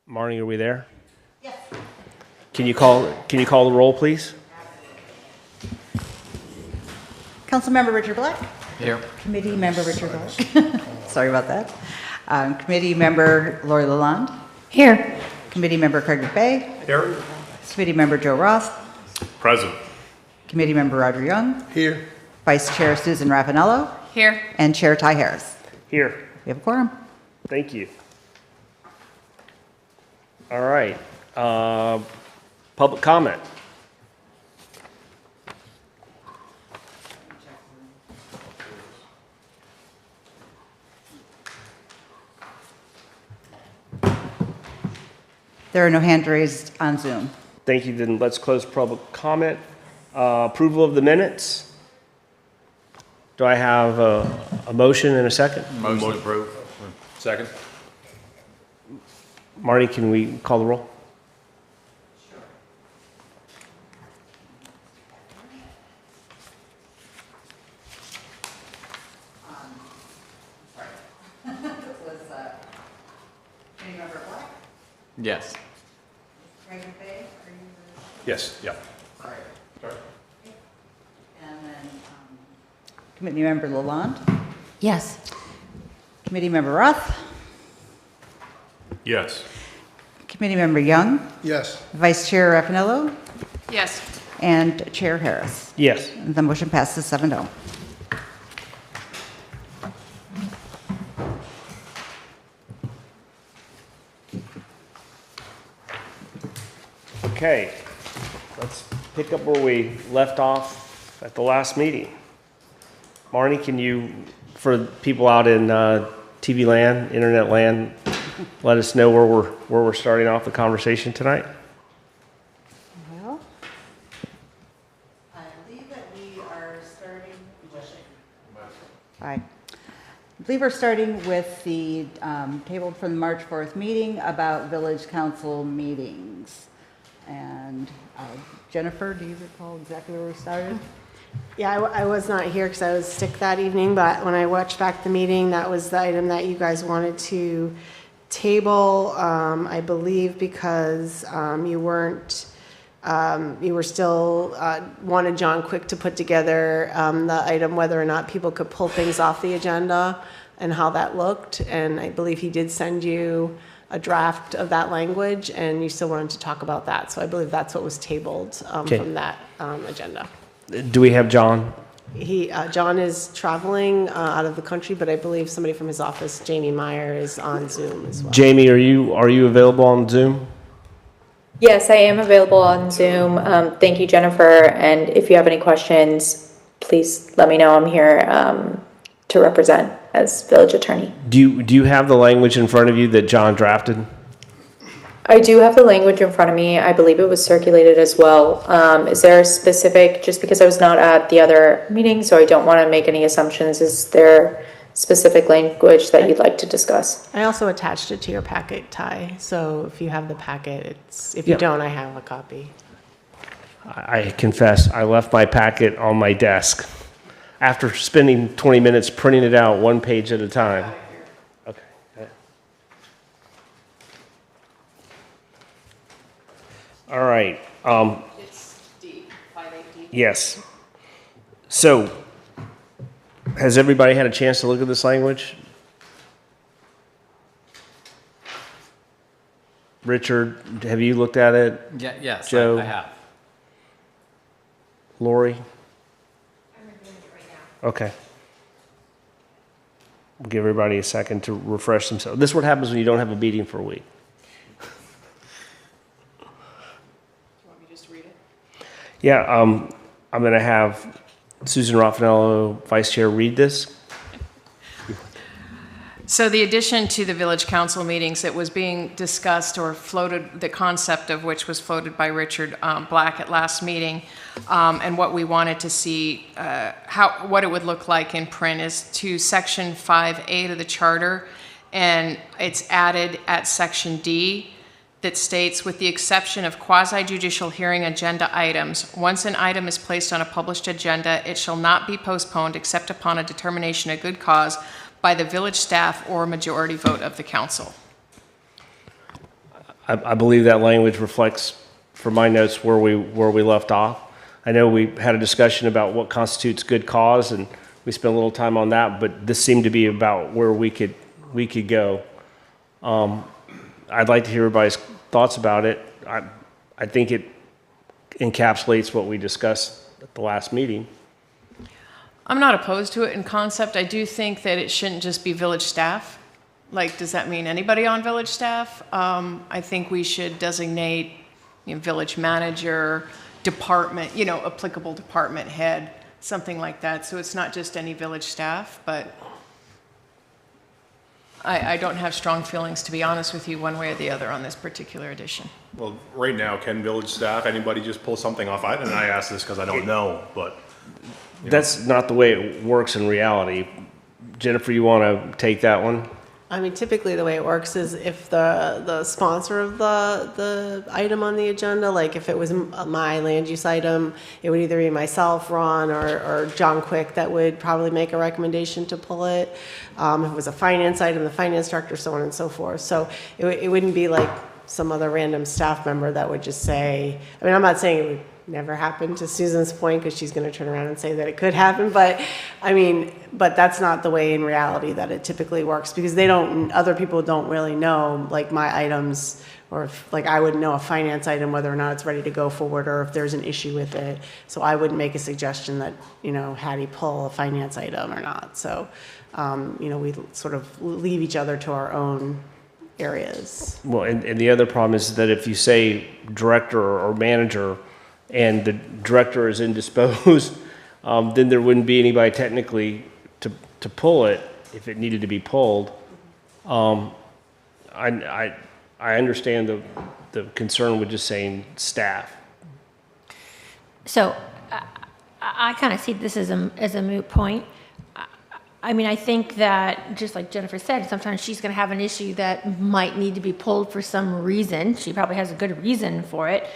Marnie, are we there? Yes. Can you call the roll, please? Councilmember Richard Black. Here. Committee Member Richard Black. Sorry about that. Committee Member Lori Lalonde. Here. Committee Member Craig McVeigh. Here. Committee Member Joe Ross. Present. Committee Member Roger Young. Here. Vice Chair Susan Raffanello. Here. And Chair Ty Harris. Here. We have a quorum. Thank you. All right. Public comment. There are no hands raised on Zoom. Thank you. Then let's close public comment. Approval of the minutes. Do I have a motion and a second? Motion approved. Second. Marty, can we call the roll? Committee Member Black. Yes. Craig McVeigh. Yes. Yeah. And then Committee Member Lalonde. Yes. Committee Member Roth. Yes. Committee Member Young. Yes. Vice Chair Raffanello. Yes. And Chair Harris. Yes. And the motion passes 7-0. Okay. Let's pick up where we left off at the last meeting. Marnie, can you, for people out in TV land, internet land, let us know where we're starting off the conversation tonight? Well, I believe that we are starting. Hi. I believe we're starting with the table from the March 4th meeting about village council meetings. And Jennifer, do you recall exactly where we started? Yeah, I was not here because I was sick that evening, but when I watched back the meeting, that was the item that you guys wanted to table, I believe because you weren't, you were still, wanted John Quick to put together the item whether or not people could pull things off the agenda and how that looked. And I believe he did send you a draft of that language, and you still wanted to talk about that. So I believe that's what was tabled Okay. from that agenda. Do we have John? John is traveling out of the country, but I believe somebody from his office, Jamie Meyer, is on Zoom as well. Jamie, are you available on Zoom? Yes, I am available on Zoom. Thank you, Jennifer. And if you have any questions, please let me know. I'm here to represent as village attorney. Do you have the language in front of you that John drafted? I do have the language in front of me. I believe it was circulated as well. Is there a specific, just because I was not at the other meeting, so I don't want to make any assumptions, is there specific language that you'd like to discuss? I also attached it to your packet, Ty. So if you have the packet, it's, if you Yeah. don't, I have a copy. I confess, I left my packet on my desk after spending 20 minutes printing it out one page at a time. Okay. All right. It's D, 58D. Yes. So, has everybody had a chance to look at this language? Richard, have you looked at it? Yeah, yes, Joe? I have. Lori? Okay. We'll give everybody a second to refresh themselves. This is what happens when you don't have a meeting for a week. Do you want me just to read it? Yeah, I'm going to have Susan Raffanello, Vice Chair, read this. So the addition to the village council meetings that was being discussed or floated, the concept of which was floated by Richard Black at last meeting, and what we wanted to see, what it would look like in print is to section 5A of the charter, and it's added at section D that states, with the exception of quasi-judicial hearing agenda items, once an item is placed on a published agenda, it shall not be postponed except upon a determination of good cause by the village staff or majority vote of the council. I believe that language reflects, from my notes, where we left off. I know we had a discussion about what constitutes good cause, and we spent a little time on that, but this seemed to be about where we could go. I'd like to hear everybody's thoughts about it. I think it encapsulates what we discussed at the last meeting. I'm not opposed to it in concept. I do think that it shouldn't just be village staff. Like, does that mean anybody on village staff? I think we should designate, village manager, department, applicable department head, something like that. So it's not just any village staff, but I don't have strong feelings, to be honest with you, one way or the other on this particular edition. Well, right now, can village staff, anybody just pull something off? And I ask this because I don't know, but. That's not the way it works in reality. Jennifer, you want to take that one? I mean, typically the way it works is if the sponsor of the item on the agenda, like if it was my land use item, it would either be myself, Ron, or John Quick that would probably make a recommendation to pull it. If it was a finance item, the finance director, so on and so forth. So it wouldn't be like some other random staff member that would just say, I mean, I'm not saying it would never happen to Susan's point, because she's going to turn around and say that it could happen, but I mean, but that's not the way in reality that it typically works, because other people don't really know, like my items, or if, like I wouldn't know a finance item, whether or not it's ready to go forward, or if there's an issue with it. So I wouldn't make a suggestion that, Hattie pull a finance item or not. So, we sort of leave each other to our own areas. Well, and the other problem is that if you say director or manager, and the director is indisposed, then there wouldn't be anybody technically to pull it if it needed to be pulled. I understand the concern with just saying staff. So I kind of see this as a moot point. I mean, I think that, just like Jennifer said, sometimes she's going to have an issue that might need to be pulled for some reason. She probably has a good reason for it.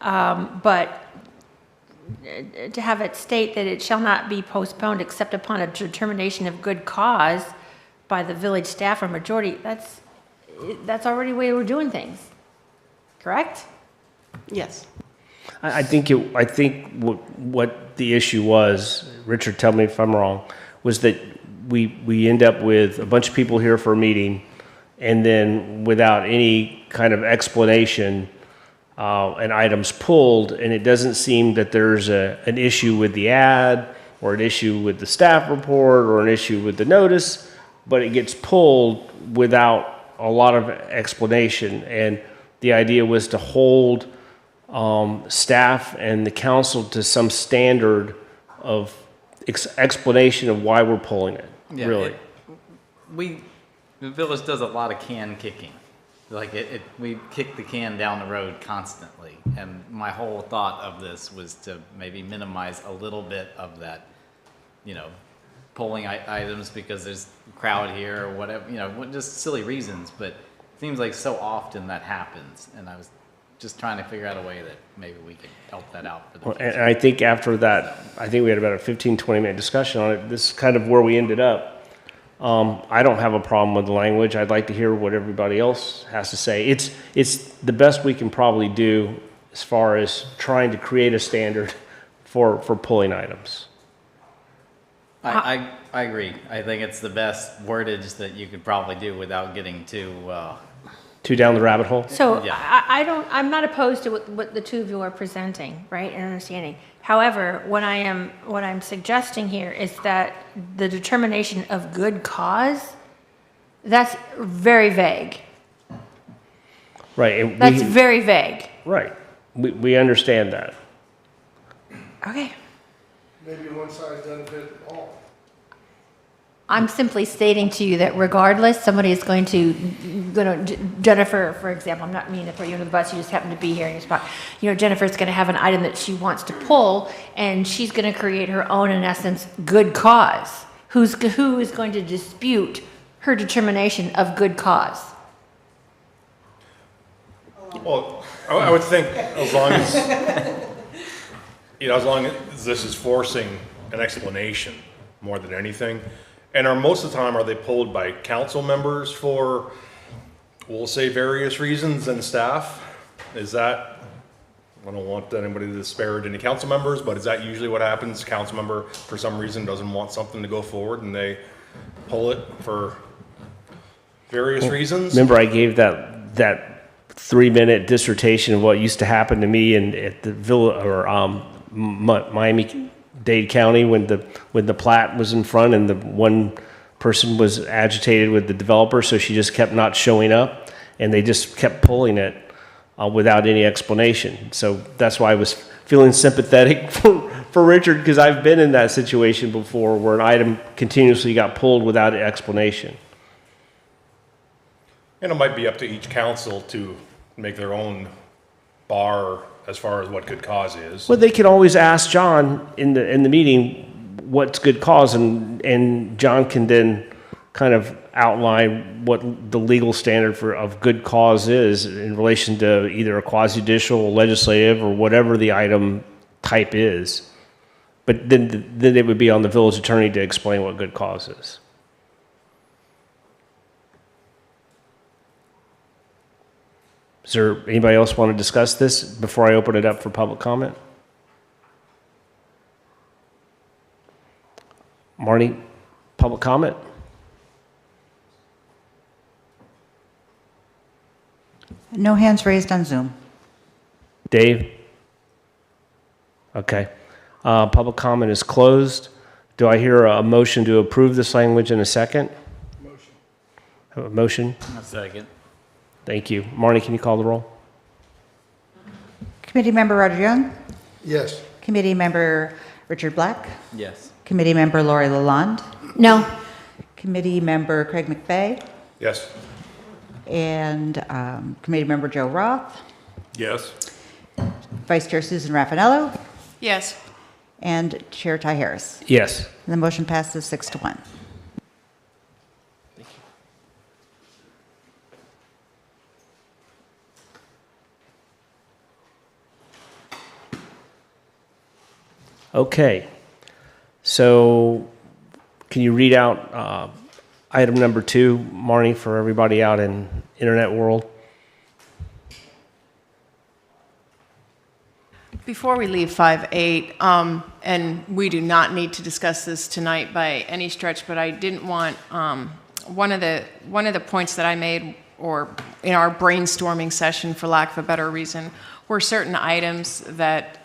But to have it state that it shall not be postponed except upon a determination of good cause by the village staff or majority, that's already the way we're doing things, correct? Yes. I think what the issue was, Richard, tell me if I'm wrong, was that we end up with a bunch of people here for a meeting, and then without any kind of explanation, an item's pulled, and it doesn't seem that there's an issue with the ad, or an issue with the staff report, or an issue with the notice, but it gets pulled without a lot of explanation. And the idea was to hold staff and the council to some standard of explanation of why we're pulling it, Yeah, really. The village does a lot of can kicking. Like we kick the can down the road constantly. And my whole thought of this was to maybe minimize a little bit of that, pulling items because there's a crowd here or whatever, just silly reasons. But it seems like so often that happens. And I was just trying to figure out a way that maybe we could help that out for the future. And I think after that, I think we had about a 15, 20-minute discussion on it. This is kind of where we ended up. I don't have a problem with the language. I'd like to hear what everybody else has to say. It's the best we can probably do as far as trying to create a standard for pulling items. I agree. I think it's the best wordage that you could probably do without getting too, Two down the rabbit hole? So Yeah. I'm not opposed to what the two of you are presenting, right, and understanding. However, what I'm suggesting here is that the determination of good cause, that's very vague. Right. And That's very vague. right. We understand that. Okay. Maybe one size doesn't fit all. I'm simply stating to you that regardless, somebody is going to, Jennifer, for example, I'm not meaning to throw you under the bus, you just happen to be here in your spot. Jennifer's going to have an item that she wants to pull, and she's going to create her own, in essence, good cause. Who is going to dispute her determination of good cause? Well, I would think as long as, as long as this is forcing an explanation more than anything. And most of the time, are they pulled by council members for we'll say various reasons and staff. Is that, I don't want anybody to disparage any council members, but is that usually what happens? Council member, for some reason, doesn't want something to go forward and they pull it for various reasons? Remember, I gave that 3-minute dissertation of what used to happen to me at the Miami-Dade County when the plat was in front and the one person was agitated with the developer, so she just kept not showing up, and they just kept pulling it without any explanation. So that's why I was feeling sympathetic for Richard, because I've been in that situation before where an item continuously got pulled without an explanation. And it might be up to each council to make their own bar as far as what good cause is. Well, they can always ask John in the meeting what's good cause, and John can then kind of outline what the legal standard of good cause is in relation to either a quasi-judicial, legislative, or whatever the item type is. But then it would be on the village attorney to explain what good cause is. Is there anybody else want to discuss this before I open it up for public comment? Marnie, public comment? No hands raised on Zoom. Dave? Okay. Public comment is closed. Do I hear a motion to approve this language in a second? Motion. Have a motion? A second. Thank you. Marnie, can you call the roll? Committee Member Roger Young, Yes. Committee Member Richard Black, Yes. Committee Member Lori Lalonde, No. Committee Member Craig McVeigh, Yes? and Committee Member Joe Roth, Yes. Vice Chair Susan Raffanello, Yes. and Chair Ty Harris. Yes. The motion passes 6-1. Okay. So can you read out item number 2, Marnie, for everybody out in internet world? Before we leave 5.8, and we do not need to discuss this tonight by any stretch, but I didn't want, one of the points that I made, or in our brainstorming session, for lack of a better reason, were certain items that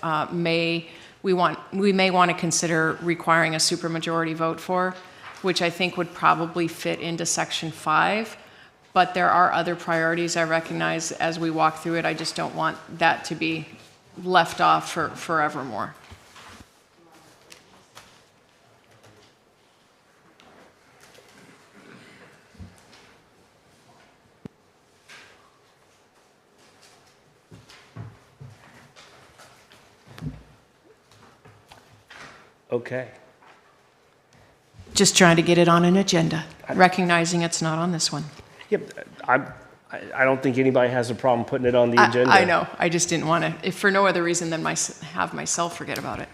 we may want to consider requiring a supermajority vote for, which I think would probably fit into Section 5. But there are other priorities I recognize as we walk through it. I just don't want that to be left off for forevermore. Okay. Just trying to get it on an agenda, recognizing it's not on this one. Yep. I don't think anybody has a problem putting it on the agenda. I know, I just didn't want to, if for no other reason than have myself forget about it.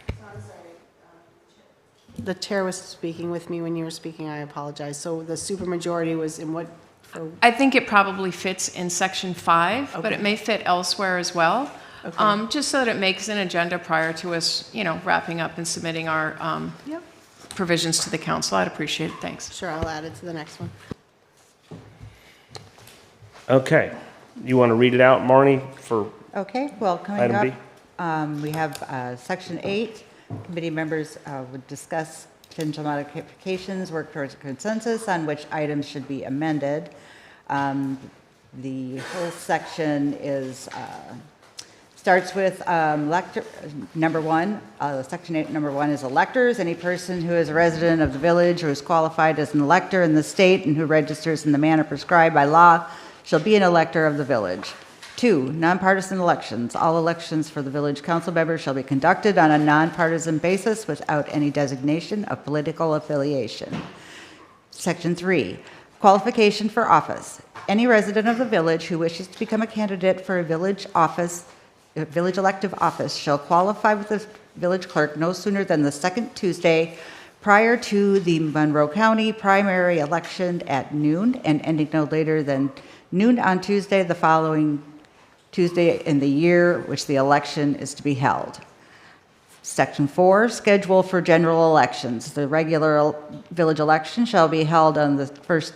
The chair was speaking with me when you were speaking, I apologize. So the supermajority was in what, for, I think it probably fits in Section 5, but Okay. it may fit elsewhere as well. Okay. Just so that it makes an agenda prior to us, wrapping up and submitting our yep, provisions to the council. I'd appreciate it, thanks. sure, I'll add it to the next one. Okay. You want to read it out, Marnie, for Okay, well, coming Item up, we have Section 8. Committee members would discuss potential modifications, work towards a consensus on which items should be amended. The whole section starts with number 1. Section 8, number 1 is electors. Any person who is a resident of the village or is qualified as an elector in the state and who registers in the manner prescribed by law shall be an elector of the village. 2, nonpartisan elections. All elections for the village council members shall be conducted on a nonpartisan basis without any designation of political affiliation. Section 3, qualification for office. Any resident of the village who wishes to become a candidate for a village elective office shall qualify with the village clerk no sooner than the second Tuesday prior to the Monroe County primary election at noon and ending no later than noon on Tuesday, the following Tuesday in the year which the election is to be held. Section 4, schedule for general elections. The regular village election shall be held on the first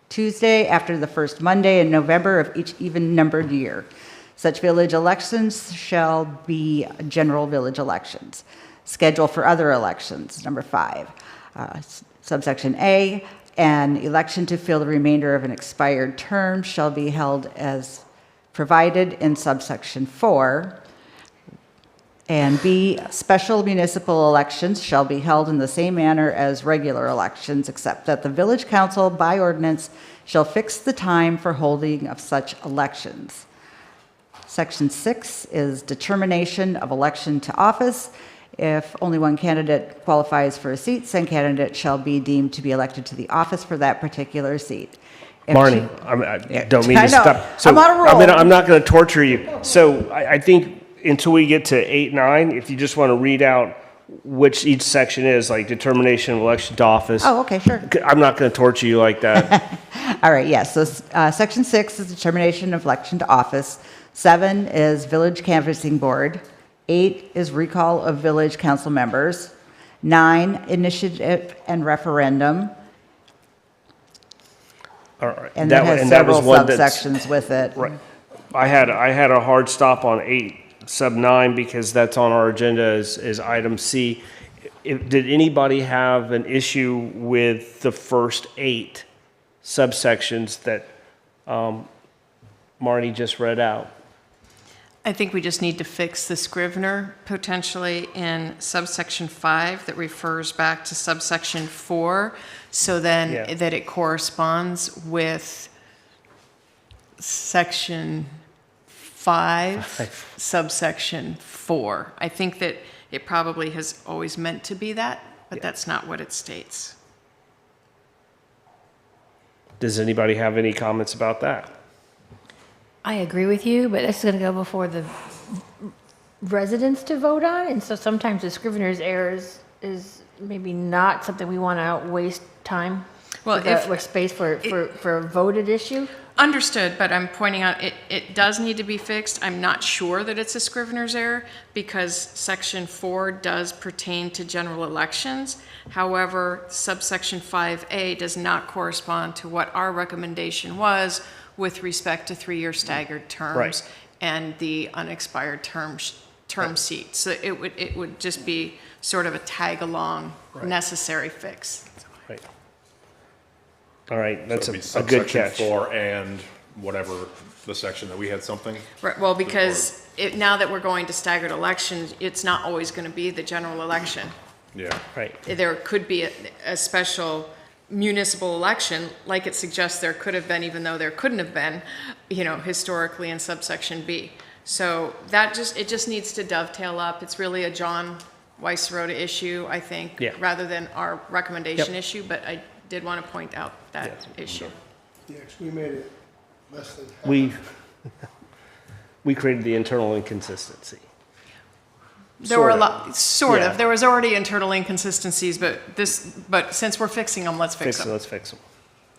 Tuesday after the first Monday in November of each even-numbered year. Such village elections shall be general village elections. Schedule for other elections, number 5. Subsection A, an election to fill the remainder of an expired term shall be held as provided in subsection 4. And B, special municipal elections shall be held in the same manner as regular elections, except that the village council by ordinance shall fix the time for holding of such elections. Section 6 is determination of election to office. If only one candidate qualifies for a seat, said candidate shall be deemed to be elected to the office for that particular seat. If Marnie, I don't mean to I know. stop. So I'm on a roll. I'm not going to torture you. So I think until we get to 8, 9, if you just want to read out which each section is, like determination of election to office. Oh, okay, sure. I'm not going to torture you like that. All right, yes. So Section 6 is determination of election to office. 7 is village canvassing board. 8 is recall of village council members. 9, initiative and referendum. All right. And that has several one that's- subsections with it. Right. I had a hard stop on 8, sub 9, because that's on our agenda as item C. Did anybody have an issue with the first 8 subsections that Marnie just read out? I think we just need to fix the Scrivener potentially in subsection 5 that refers back to subsection 4, so then Yeah. that it corresponds with section 5, subsection 4. I think that it probably has always meant to be that, but that's not what it states. Does anybody have any comments about that? I agree with you, but this is going to go before the residents to vote on, and so sometimes the Scrivener's errors is maybe not something we want to waste time Well, or space for a voted issue. Understood, but I'm pointing out it does need to be fixed. I'm not sure that it's a Scrivener's error because section 4 does pertain to general elections. However, subsection 5A does not correspond to what our recommendation was with respect to 3-year staggered terms Right. and the unexpired term seat. So it would just be sort of a tag-along necessary fix. Right. All right, that's So it'd be a good subsection catch. 4 and whatever the section that we had something. Right, well, because now that we're going to staggered elections, it's not always going to be the general election. Yeah. Right. There could be a special municipal election, like it suggests there could have been, even though there couldn't have been, historically in subsection B. So it just needs to dovetail up. It's really a John Weissrode issue, I think, Yeah. rather than our recommendation Yep. issue, but I did want to point out that issue. Yeah, 'cause we made it less than half. We created the internal inconsistency. There were a Sort of. lot, sort Yeah. of. There was already internal inconsistencies, but since we're fixing them, let's fix them. Let's fix them.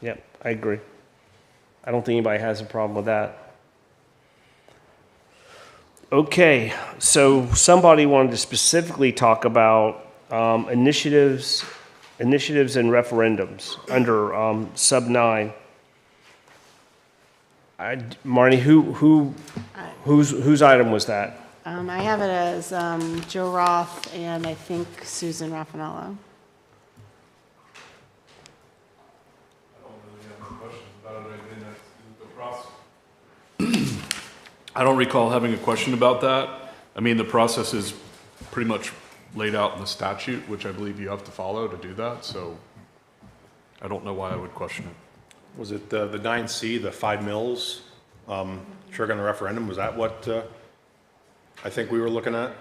Yep, I agree. I don't think anybody has a problem with that. Okay, so somebody wanted to specifically talk about initiatives and referendums under sub 9. Marnie, whose item was that? I have it as Joe Roth and I think Susan Raffanello. I don't recall having a question about that. I mean, the process is pretty much laid out in the statute, which I believe you have to follow to do that, so I don't know why I would question it. Was it the 9C, the 5 mills, trigger on the referendum? Was that what I think we were looking at?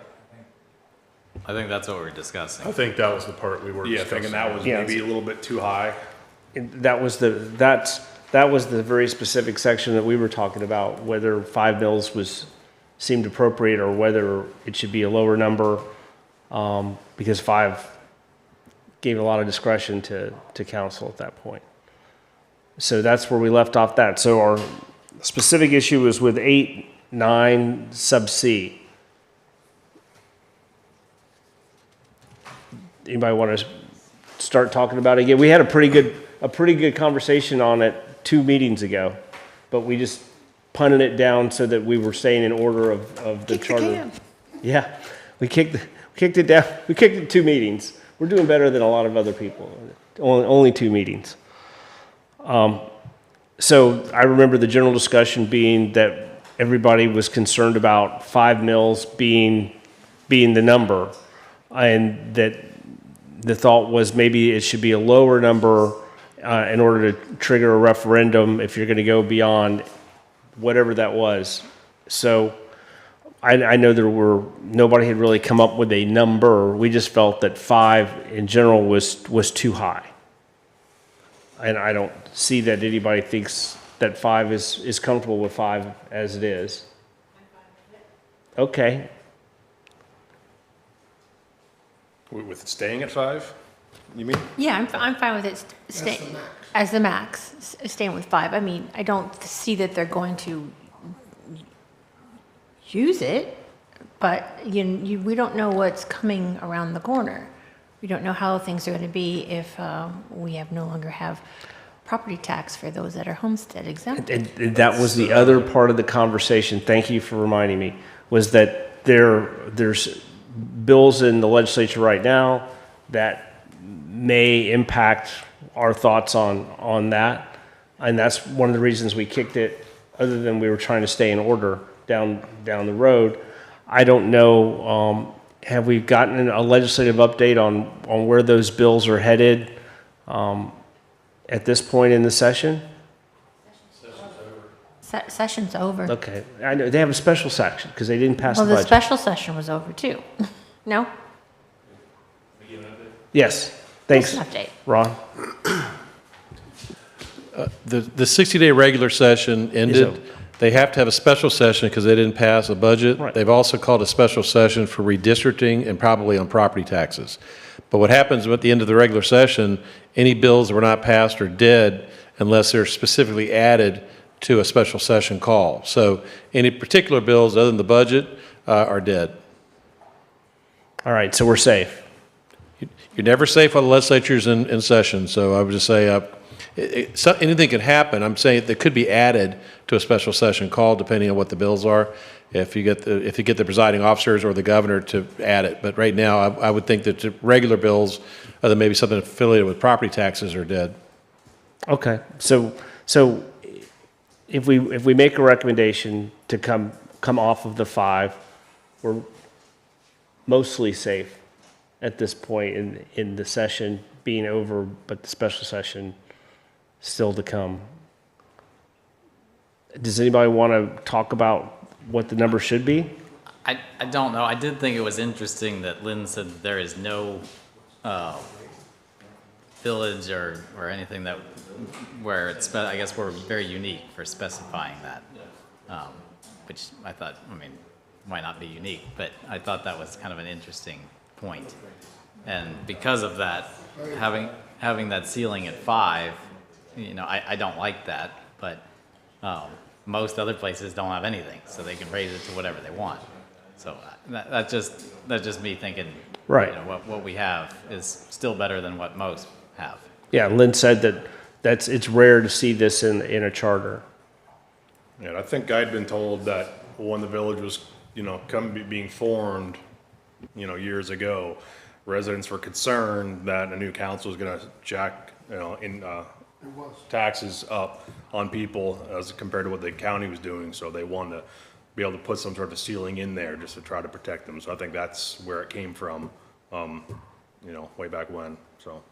I think that's what we're discussing. I think that was the part we were Yeah, discussing. thinking that was Yeah. maybe a little bit too high. That was the very specific section that we were talking about, whether 5 mils seemed appropriate or whether it should be a lower number, because 5 gave a lot of discretion to council at that point. So that's where we left off that. So specific issue was with 8, 9, sub C. Anybody want to start talking about it again? We had a pretty good conversation on it 2 meetings ago, but we just punted it down so that we were staying in order of the charter. Yeah, we kicked it down. We kicked it 2 meetings. We're doing better than a lot of other people. Only 2 meetings. So I remember the general discussion being that everybody was concerned about 5 mils being the number, and that the thought was maybe it should be a lower number in order to trigger a referendum if you're going to go beyond whatever that was. So I know nobody had really come up with a number. We just felt that 5 in general was too high. And I don't see that anybody thinks that 5 is comfortable with 5 as it is. Okay. With it staying at 5, you mean? Yeah, I'm fine with it staying as the max, staying with 5. I mean, I don't see that they're going to use it, but we don't know what's coming around the corner. We don't know how things are going to be if we no longer have property tax for those that are homestead exempt. And that was the other part of the conversation, thank you for reminding me, was that there's bills in the legislature right now that may impact our thoughts on that. And that's one of the reasons we kicked it, other than we were trying to stay in order down the road. I don't know, have we gotten a legislative update on where those bills are headed at this point in the session? Session's over. Okay, I know they have a special section because they didn't pass Well, the the budget. special session was over too. No? Yes, thanks, Just an update. Ron. The 60-day regular session over. ended. They have to have a special session because they didn't pass a budget. Right. They've also called a special session for redistricting and probably on property taxes. But what happens at the end of the regular session, any bills that were not passed are dead unless they're specifically added to a special session call. So any particular bills other than the budget are dead. All right, so we're safe. You're never safe while the legislature's in session, so I would just say anything can happen. I'm saying that could be added to a special session call depending on what the bills are, if you get the presiding officers or the governor to add it. But right now, I would think that the regular bills, other than maybe something affiliated with property taxes, are dead. Okay, so if we make a recommendation to come off of the 5, we're mostly safe at this point in the session being over, but the special session still to come. Does anybody want to talk about what the number should be? I don't know. I did think it was interesting that Lynn said that there is no village or anything that where it's, I guess we're very unique for specifying that, which I thought, I mean, might not be unique, but I thought that was kind of an interesting point. And because of that, having that ceiling at 5, I don't like that, but most other places don't have anything, so they can raise it to whatever they want. So that's just me thinking, Right. What we have is still better than what most have. Yeah, Lynn said that it's rare to see this in a charter. Yeah, and I think I'd been told that when the village was, being formed, years ago, residents were concerned that a new council was gonna jack, taxes up on people as compared to what the county was doing, so they wanted to be able to put some sort of ceiling in there just to try to protect them. So I think that's where it came from, way back when, so.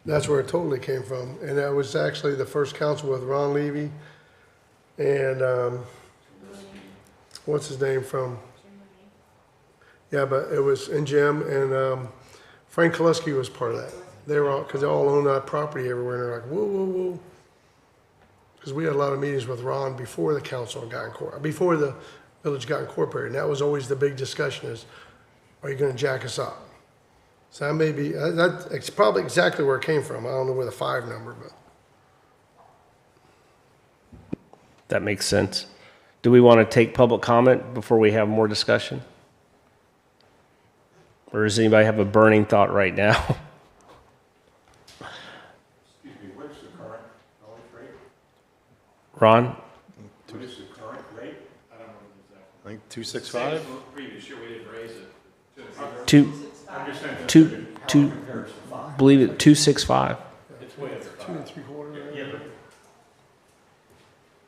That's where it totally came from. And that was actually the first council with Ron Levy and, what's his name from? Yeah, but it was, and Jim and, Frank Kaluski was part of that. They were all, because they all own that property everywhere, and they're like, whoa, whoa, whoa. Because we had a lot of meetings with Ron before the council got incorporated, before the village got incorporated. And that was always the big discussion is, are you gonna jack us up? So that may be, it's probably exactly where it came from. I don't know where the 5 number, but. That makes sense. Do we want to take public comment before we have more discussion? Or does anybody have a burning thought right now? Excuse me, what's the current millage rate? Ron? What is the current rate? I think 265? Previous year, we didn't raise it. Believe it, 265. Two and three quarter.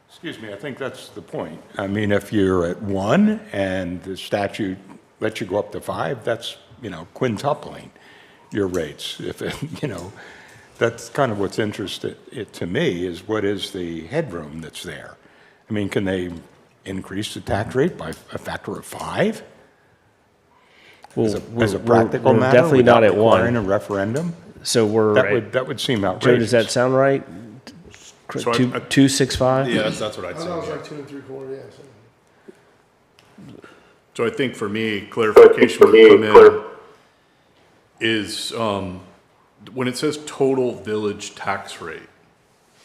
Excuse me, I think that's the point. I mean, if you're at 1 and the statute lets you go up to 5, that's, quintupling your rates. If, that's kind of what's interesting to me is what is the headroom that's there? I mean, can they increase the tax rate by a factor of 5? Well, As a practical we're matter? definitely not without at 1. requiring a referendum? So we're That would seem Joe, outrageous. does that sound right? So I- 265? Yeah, that's what I'd I thought it was say. like two and three quarter, yeah. So I think for me, clarification would come in is, when it says total village tax rate,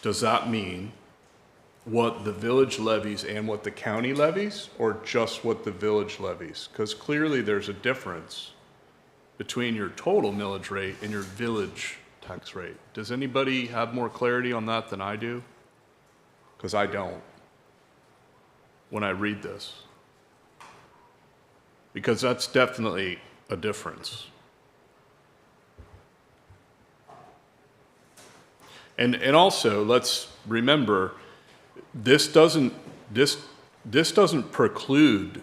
does that mean what the village levies and what the county levies, or just what the village levies? Because clearly there's a difference between your total millage rate and your village tax rate. Does anybody have more clarity on that than I do? Because I don't, when I read this. Because that's definitely a difference. And also, let's remember, this doesn't preclude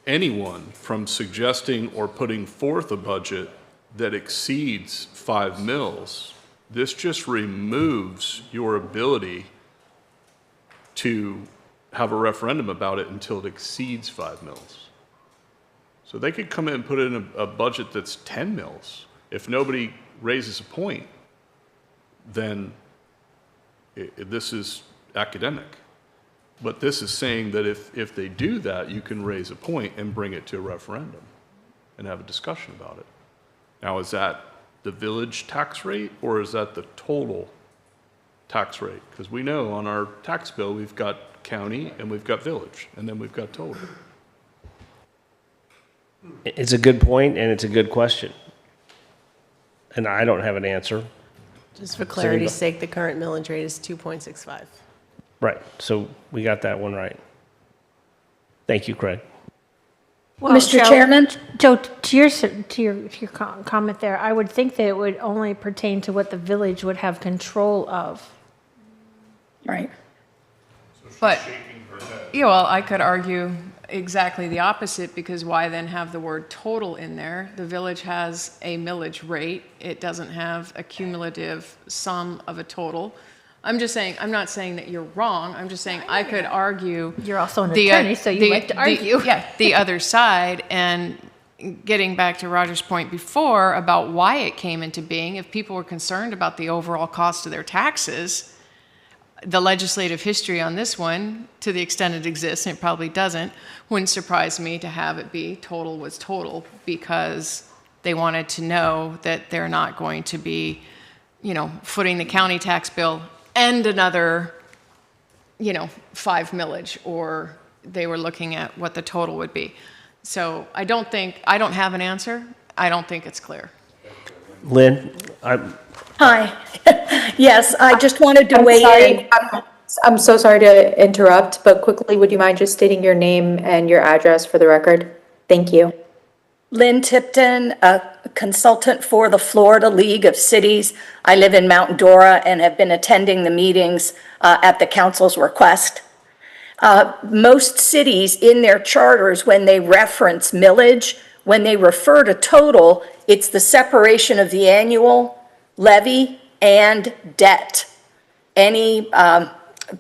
anyone from suggesting or putting forth a budget that exceeds 5 mils. This just removes your ability to have a referendum about it until it exceeds 5 mils. So they could come in and put in a budget that's 10 mils. If nobody raises a point, then this is academic. But this is saying that if they do that, you can raise a point and bring it to a referendum and have a discussion about it. Now, is that the village tax rate or is that the total tax rate? Because we know on our tax bill, we've got county and we've got village, and then we've got total. It's a good point and it's a good question. And I don't have an answer. Just for clarity's sake, the current millage rate is 2.65. Right, so we got that one right. Thank you, Craig. Well, Mr. Joe- Chairman? Joe, to your comment there, I would think that it would only pertain to what the village would have control of. Right. But, yeah, well, I could argue exactly the opposite, because why then have the word total in there? The village has a millage rate. It doesn't have a cumulative sum of a total. I'm just saying, I'm not saying that you're wrong. I'm just saying I could argue. You're also an attorney, so you like to argue. Yeah, the other side, and getting back to Roger's point before about why it came into being, if people were concerned about the overall cost of their taxes, the legislative history on this one, to the extent it exists, and it probably doesn't, wouldn't surprise me to have it be total was total, because they wanted to know that they're not going to be, footing the county tax bill and another, 5 millage, or they were looking at what the total would be. So I don't have an answer. I don't think it's clear. Lynn, Hi. Yes, I just wanted to weigh in. I'm so sorry to interrupt, but quickly, would you mind just stating your name and your address for the record? Thank you. Lynn Tipton, a consultant for the Florida League of Cities. I live in Mount Dora and have been attending the meetings at the council's request. Most cities in their charters, when they reference millage, when they refer to total, it's the separation of the annual levy and debt. Any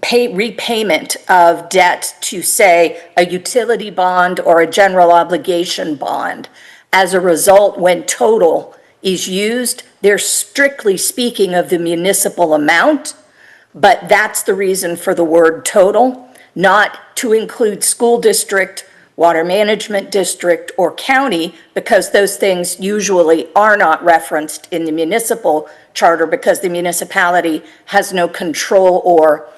repayment of debt to, say, a utility bond or a general obligation bond. As a result, when total is used, they're strictly speaking of the municipal amount, but that's the reason for the word total, not to include school district, water management district, or county, because those things usually are not referenced in the municipal charter because the municipality has no control or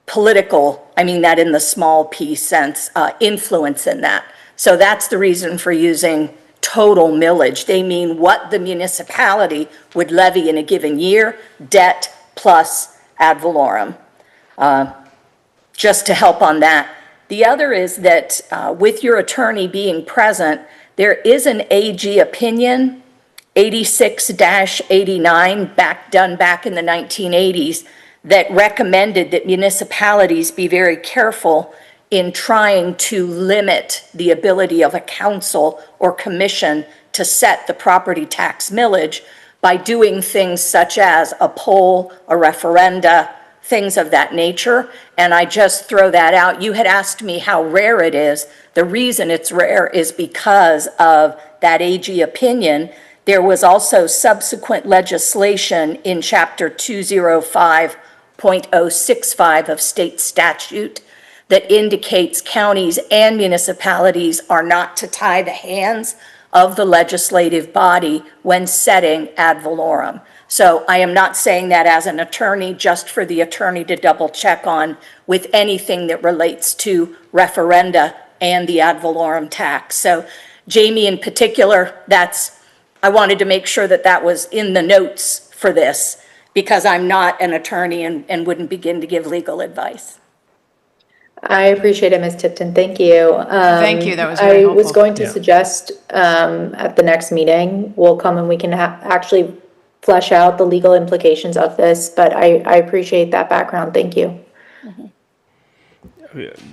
political, I mean that in the small p sense, influence in that. So that's the reason for using total millage. They mean what the municipality would levy in a given year, debt plus ad valorem. Just to help on that. The other is that with your attorney being present, there is an AG opinion, 86-89, done back in the 1980s, that recommended that municipalities be very careful in trying to limit the ability of a council or commission to set the property tax millage by doing things such as a poll, a referenda, things of that nature. And I just throw that out. You had asked me how rare it is. The reason it's rare is because of that AG opinion. There was also subsequent legislation in Chapter 205.065 of state statute that indicates counties and municipalities are not to tie the hands of the legislative body when setting ad valorem. So I am not saying that as an attorney, just for the attorney to double check on with anything that relates to referenda and the ad valorem tax. So Jamie in particular, I wanted to make sure that that was in the notes for this because I'm not an attorney and wouldn't begin to give legal advice. I appreciate it, Ms. Tipton. Thank you. Thank you. That was very I was helpful. going to suggest at the next meeting, we'll come and we can actually flesh out the legal implications of this, but I appreciate that background. Thank you.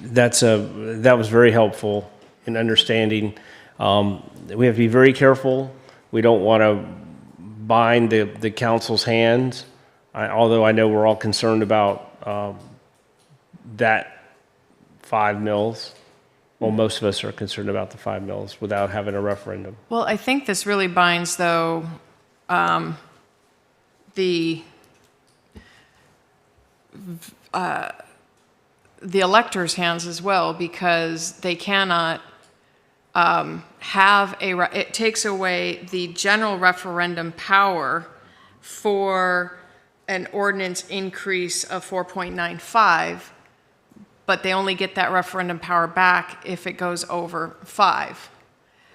That was very helpful in understanding. We have to be very careful. We don't want to bind the council's hands, although I know we're all concerned about that 5 mils. Well, most of us are concerned about the 5 mils without having a referendum. Well, I think this really binds, though, the electors' hands as well, because they cannot it takes away the general referendum power for an ordinance increase of 4.95, but they only get that referendum power back if it goes over 5.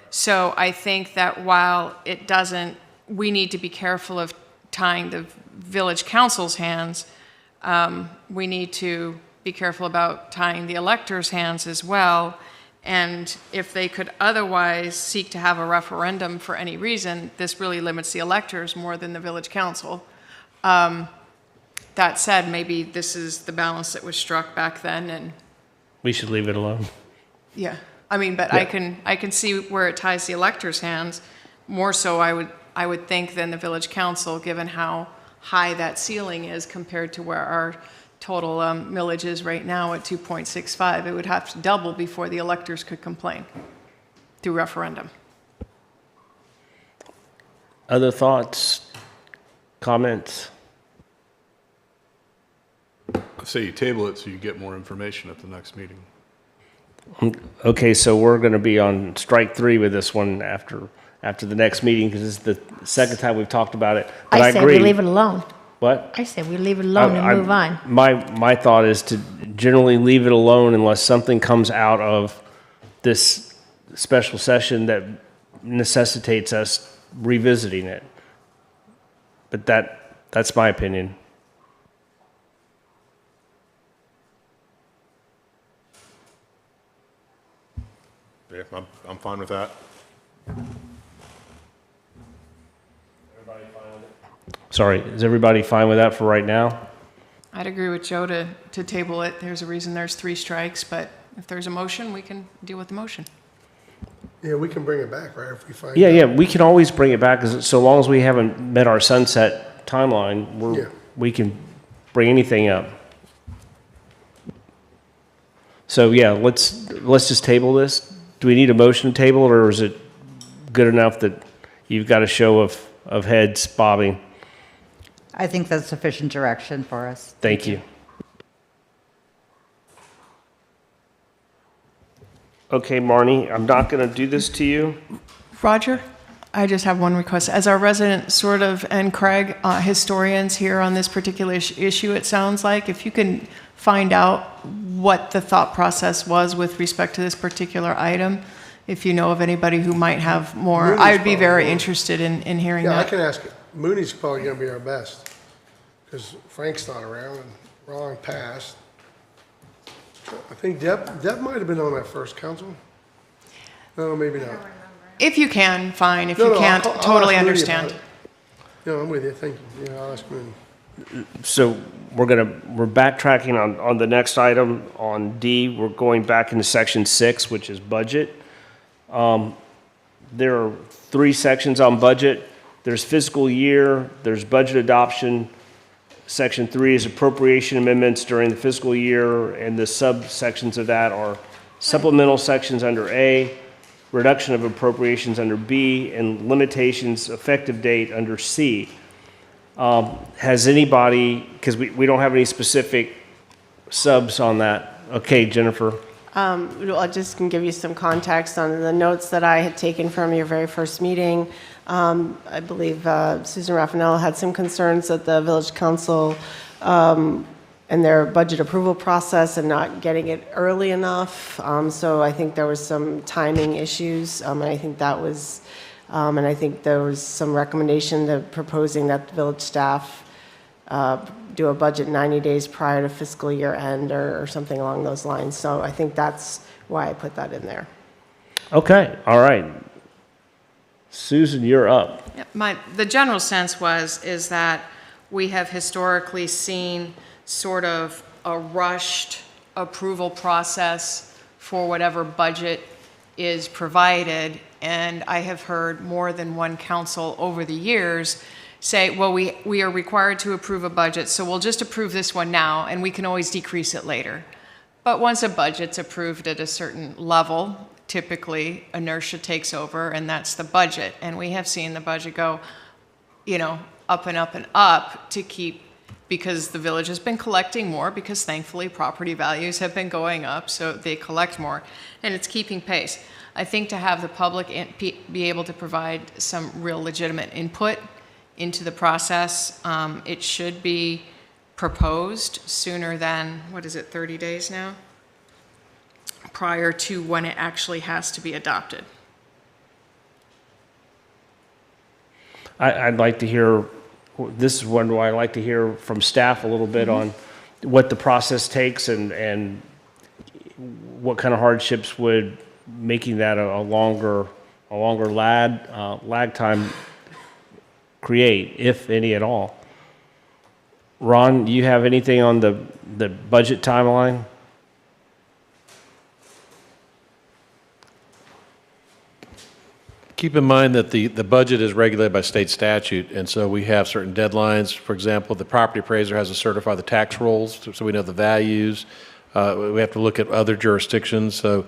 So I think that while it doesn't, we need to be careful of tying the village council's hands. We need to be careful about tying the electors' hands as well. And if they could otherwise seek to have a referendum for any reason, this really limits the electors more than the village council. That said, maybe this is the balance that was struck back then, and We should leave it alone. yeah, I mean, but I can see where it ties the electors' hands more so. I would think than the village council, given how high that ceiling is compared to where our total millage is right now at 2.65. It would have to double before the electors could complain through referendum. Other thoughts, comments? I say you table it so you get more information at the next meeting. Okay, so we're going to be on strike 3 with this one after the next meeting because this is the second time we've talked about it. But I say agree. we leave it alone. What? I say we leave it alone and move on. My thought is to generally leave it alone unless something comes out of this special session that necessitates us revisiting it. But that's my opinion. Yeah, I'm fine with that. Sorry, is everybody fine with that for right now? I'd agree with Joe to table it. There's a reason there's 3 strikes, but if there's a motion, we can deal with the motion. Yeah, we can bring it back, right, if we find out. Yeah, we can always bring it back, 'cause so long as we haven't met our sunset timeline, we can bring anything up. So yeah, let's just table this. Do we need a motion to table it, or is it good enough that you've got a show of heads bobbing? I think that's sufficient direction for us. Thank you. Okay, Marnie, I'm not going to do this to you. Roger, I just have one request. As our resident and Craig, historians here on this particular issue, it sounds like, if you can find out what the thought process was with respect to this particular item. If you know of anybody who might have more, Mooney's I would be probably very one. interested in hearing Yeah, I that. can ask it. Mooney's probably gonna be our best, because Frank's not around and Ron passed. I think Deb might have been on that first council. No, maybe not. If you can, fine. If No, you no, can't, I'll ask totally Mooney understand. about it. No, I'm with you, thank you. Yeah, I'll ask Mooney. So we're backtracking on the next item on D. We're going back into section 6, which is budget. There are 3 sections on budget. There's fiscal year, there's budget adoption. Section 3 is appropriation amendments during the fiscal year, and the subsections of that are supplemental sections under A, reduction of appropriations under B, and limitations effective date under C. Has anybody, because we don't have any specific subs on that. Okay, Jennifer. Well, I just can give you some context on the notes that I had taken from your very first meeting. I believe Susan Raffanello had some concerns that the village council and their budget approval process and not getting it early enough. So I think there was some timing issues, and I think that was, and I think there was some recommendation that proposing that the village staff do a budget 90 days prior to fiscal year end or something along those lines. So I think that's why I put that in there. Okay, all right. Susan, you're up. The general sense is that we have historically seen sort of a rushed approval process for whatever budget is provided. And I have heard more than one council over the years say, well, we are required to approve a budget, so we'll just approve this one now, and we can always decrease it later. But once a budget's approved at a certain level, typically inertia takes over, and that's the budget. And we have seen the budget go, up and up and up to keep, because the village has been collecting more, because thankfully property values have been going up, so they collect more, and it's keeping pace. I think to have the public be able to provide some real legitimate input into the process, it should be proposed sooner than, 30 days now? Prior to when it actually has to be adopted. I'd like to hear, this is one where I'd like to hear from staff a little bit on what the process takes and what kind of hardships would making that a longer lag time create, if any at all. Ron, do you have anything on the budget timeline? Keep in mind that the budget is regulated by state statute, and so we have certain deadlines. For example, the property appraiser has to certify the tax rolls, so we know the values. We have to look at other jurisdictions, so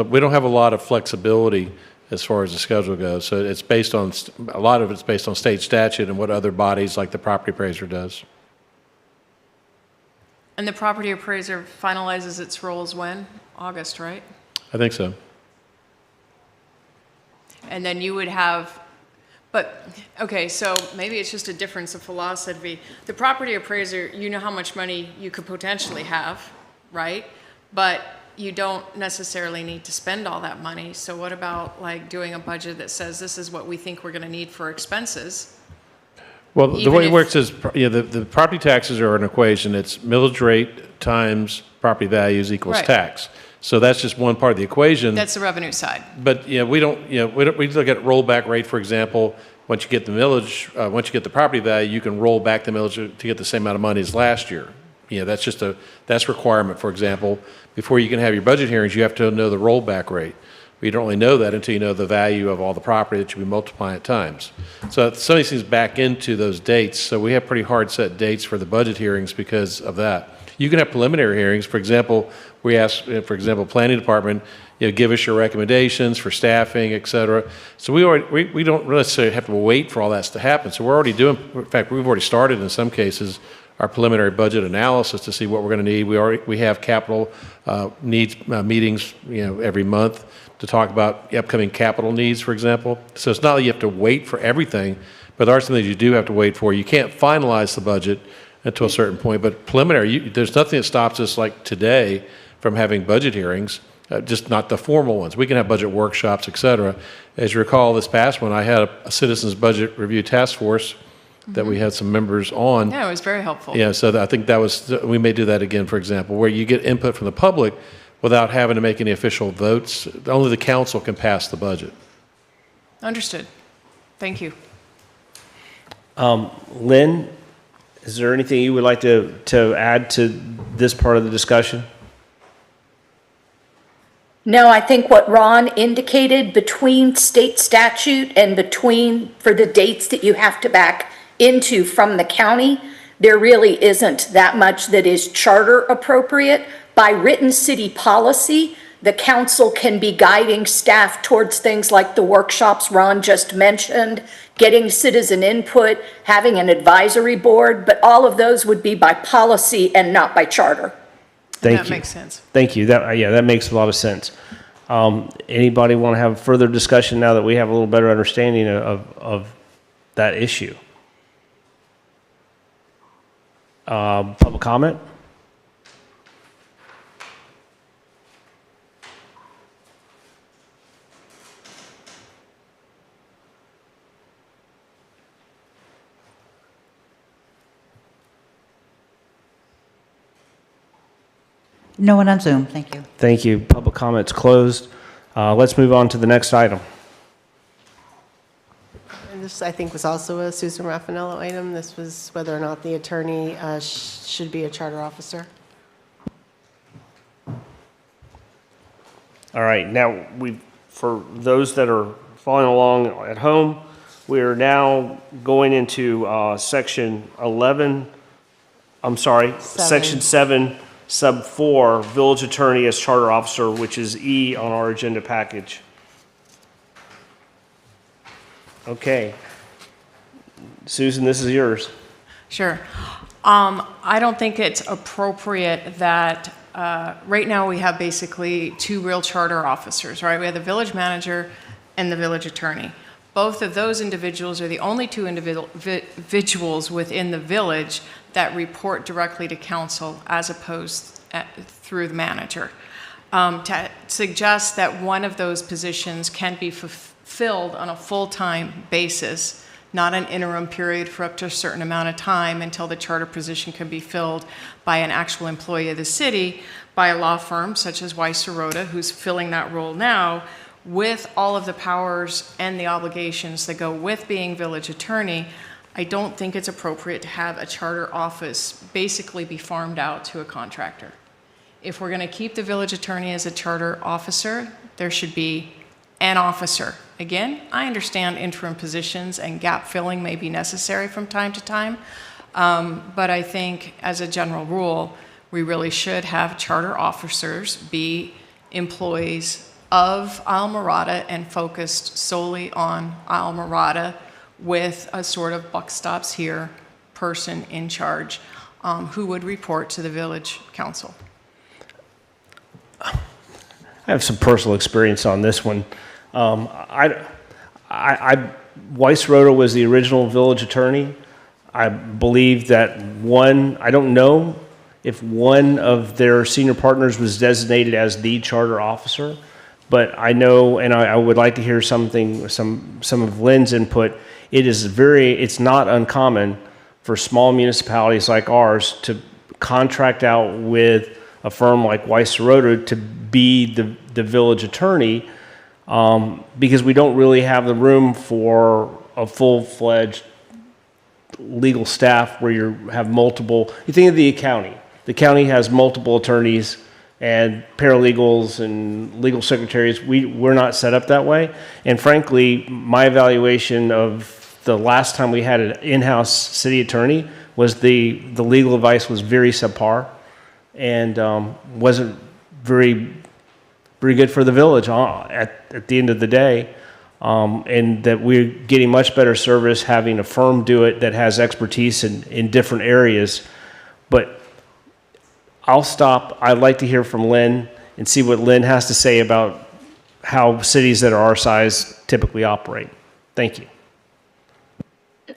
we don't have a lot of flexibility as far as the schedule goes. So it's based on, a lot of it's based on state statute and what other bodies like the property appraiser does. And the property appraiser finalizes its roles when? August, right? I think so. And then you would have, okay, so maybe it's just a difference of philosophy. The property appraiser, you know how much money you could potentially have, right? But you don't necessarily need to spend all that money. So what about doing a budget that says this is what we think we're gonna need for expenses? Well, the Even way it if- works is, the property taxes are an equation. It's millage rate times property values equals Right. tax. So that's just one part of the equation. That's the revenue side. But, we look at rollback rate, for example. Once you get the millage, once you get the property value, you can roll back the millage to get the same amount of money as last year. That's requirement, for example. Before you can have your budget hearings, you have to know the rollback rate. But you don't really know that until you know the value of all the property that you'll be multiplying at times. So some of these things back into those dates. So we have pretty hard set dates for the budget hearings because of that. You can have preliminary hearings. For example, we ask, planning department, give us your recommendations for staffing, et cetera. So we don't necessarily have to wait for all that to happen. So we're already doing, in fact, we've already started in some cases our preliminary budget analysis to see what we're going to need. We have capital needs meetings, every month to talk about the upcoming capital needs, for example. So it's not that you have to wait for everything, but there are some things you do have to wait for. You can't finalize the budget to a certain point, but preliminary, there's nothing that stops us like today from having budget hearings, just not the formal ones. We can have budget workshops, et cetera. As you recall, this past one, I had a Citizens Budget Review Task Force that we had some members on. Yeah, it was very helpful. Yeah, so I think that was, we may do that again, for example, where you get input from the public without having to make any official votes. Only the council can pass the budget. Understood. Thank you. Lynn, is there anything you would like to add to this part of the discussion? No, I think what Ron indicated between state statute and between, for the dates that you have to back into from the county, there really isn't that much that is charter appropriate. By written city policy, the council can be guiding staff towards things like the workshops Ron just mentioned, getting citizen input, having an advisory board, but all of those would be by policy and not by charter. Thank you. That makes sense. Thank you. That makes a lot of sense. Anybody want to have further discussion now that we have a little better understanding of that issue? Public comment? No one on Zoom, thank you. Thank you. Public comment's closed. Let's move on to the next item. And this, I think, was also a Susan Raffanello item. This was whether or not the attorney should be a charter officer. All right, now for those that are following along at home, we are now going into section 11, section 7, sub 4, village attorney as charter officer, which is E on our agenda package. Okay. Susan, this is yours. Sure. I don't think it's appropriate that, right now we have basically two real charter officers, right? We have the village manager and the village attorney. Both of those individuals are the only two individuals within the village that report directly to council as opposed through the manager. To suggest that one of those positions can be fulfilled on a full-time basis, not an interim period for up to a certain amount of time until the charter position can be filled by an actual employee of the city, by a law firm such as Weiss Serota, who's filling that role now, with all of the powers and the obligations that go with being village attorney. I don't think it's appropriate to have a charter office basically be farmed out to a contractor. If we're going to keep the village attorney as a charter officer, there should be an officer. Again, I understand interim positions and gap filling may be necessary from time to time, but I think as a general rule, we really should have charter officers be employees of Islamorada and focused solely on Islamorada, with a sort of buck stops here person in charge who would report to the village council. I have some personal experience on this one. Weiss Serota was the original village attorney. I believe that I don't know if one of their senior partners was designated as the charter officer, but I know, and I would like to hear some of Lynn's input. It's not uncommon for small municipalities like ours to contract out with a firm like Weiss Serota to be the village attorney, because we don't really have the room for a full-fledged legal staff where you have multiple. You think of the county. The county has multiple attorneys and paralegals and legal secretaries. We're not set up that way. And frankly, my evaluation of the last time we had an in-house city attorney was the legal advice was very subpar and wasn't very good for the village at the end of the day. And that we're getting much better service having a firm do it that has expertise in different areas. But I'll stop. I'd like to hear from Lynn and see what Lynn has to say about how cities that are our size typically operate. Thank you.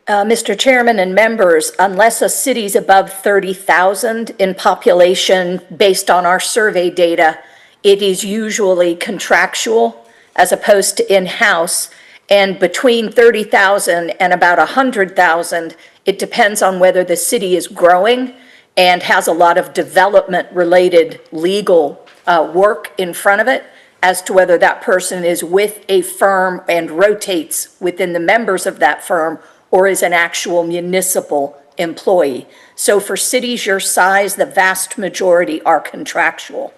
Mr. Chairman and members, unless a city's above 30,000 in population, based on our survey data, it is usually contractual as opposed to in-house. And between 30,000 and about 100,000, it depends on whether the city is growing and has a lot of development-related legal work in front of it, as to whether that person is with a firm and rotates within the members of that firm, or is an actual municipal employee. So for cities your size, the vast majority are contractual.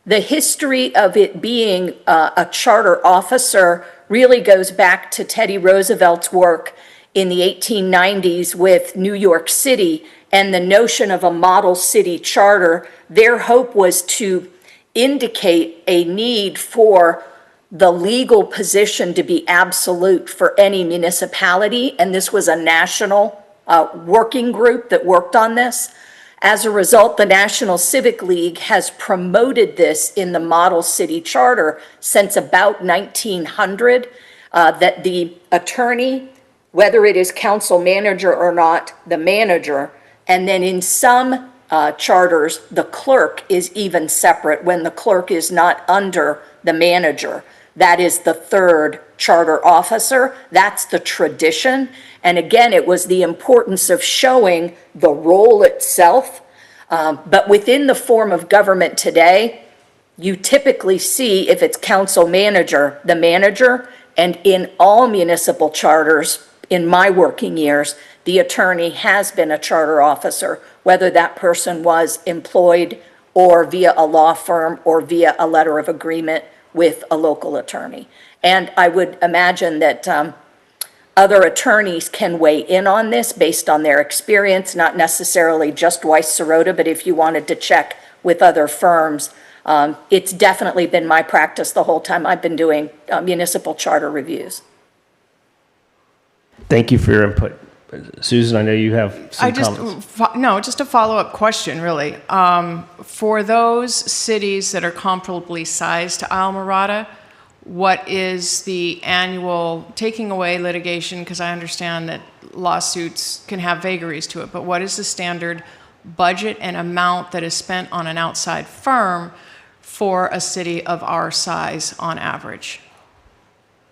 The history of it being a charter officer really goes back to Teddy Roosevelt's work in the 1890s with New York City and the notion of a model city charter. Their hope was to indicate a need for the legal position to be absolute for any municipality, and this was a national working group that worked on this. As a result, the National Civic League has promoted this in the Model City Charter since about 1900, that the attorney, whether it is council manager or not, the manager, and then in some charters, the clerk is even separate when the clerk is not under the manager. That is the third charter officer. That's the tradition. And again, it was the importance of showing the role itself. But within the form of government today, you typically see, if it's council manager, the manager, and in all municipal charters, in my working years, the attorney has been a charter officer, whether that person was employed or via a law firm or via a letter of agreement with a local attorney. And I would imagine that other attorneys can weigh in on this based on their experience, not necessarily just Weiss Serota, but if you wanted to check with other firms, it's definitely been my practice the whole time I've been doing municipal charter reviews. Thank you for your input. Susan, I know you have some comments. Just a follow-up question, really. For those cities that are comparably sized to Islamorada, what is the annual, taking away litigation, because I understand that lawsuits can have vagaries to it, but what is the standard budget and amount that is spent on an outside firm for a city of our size on average?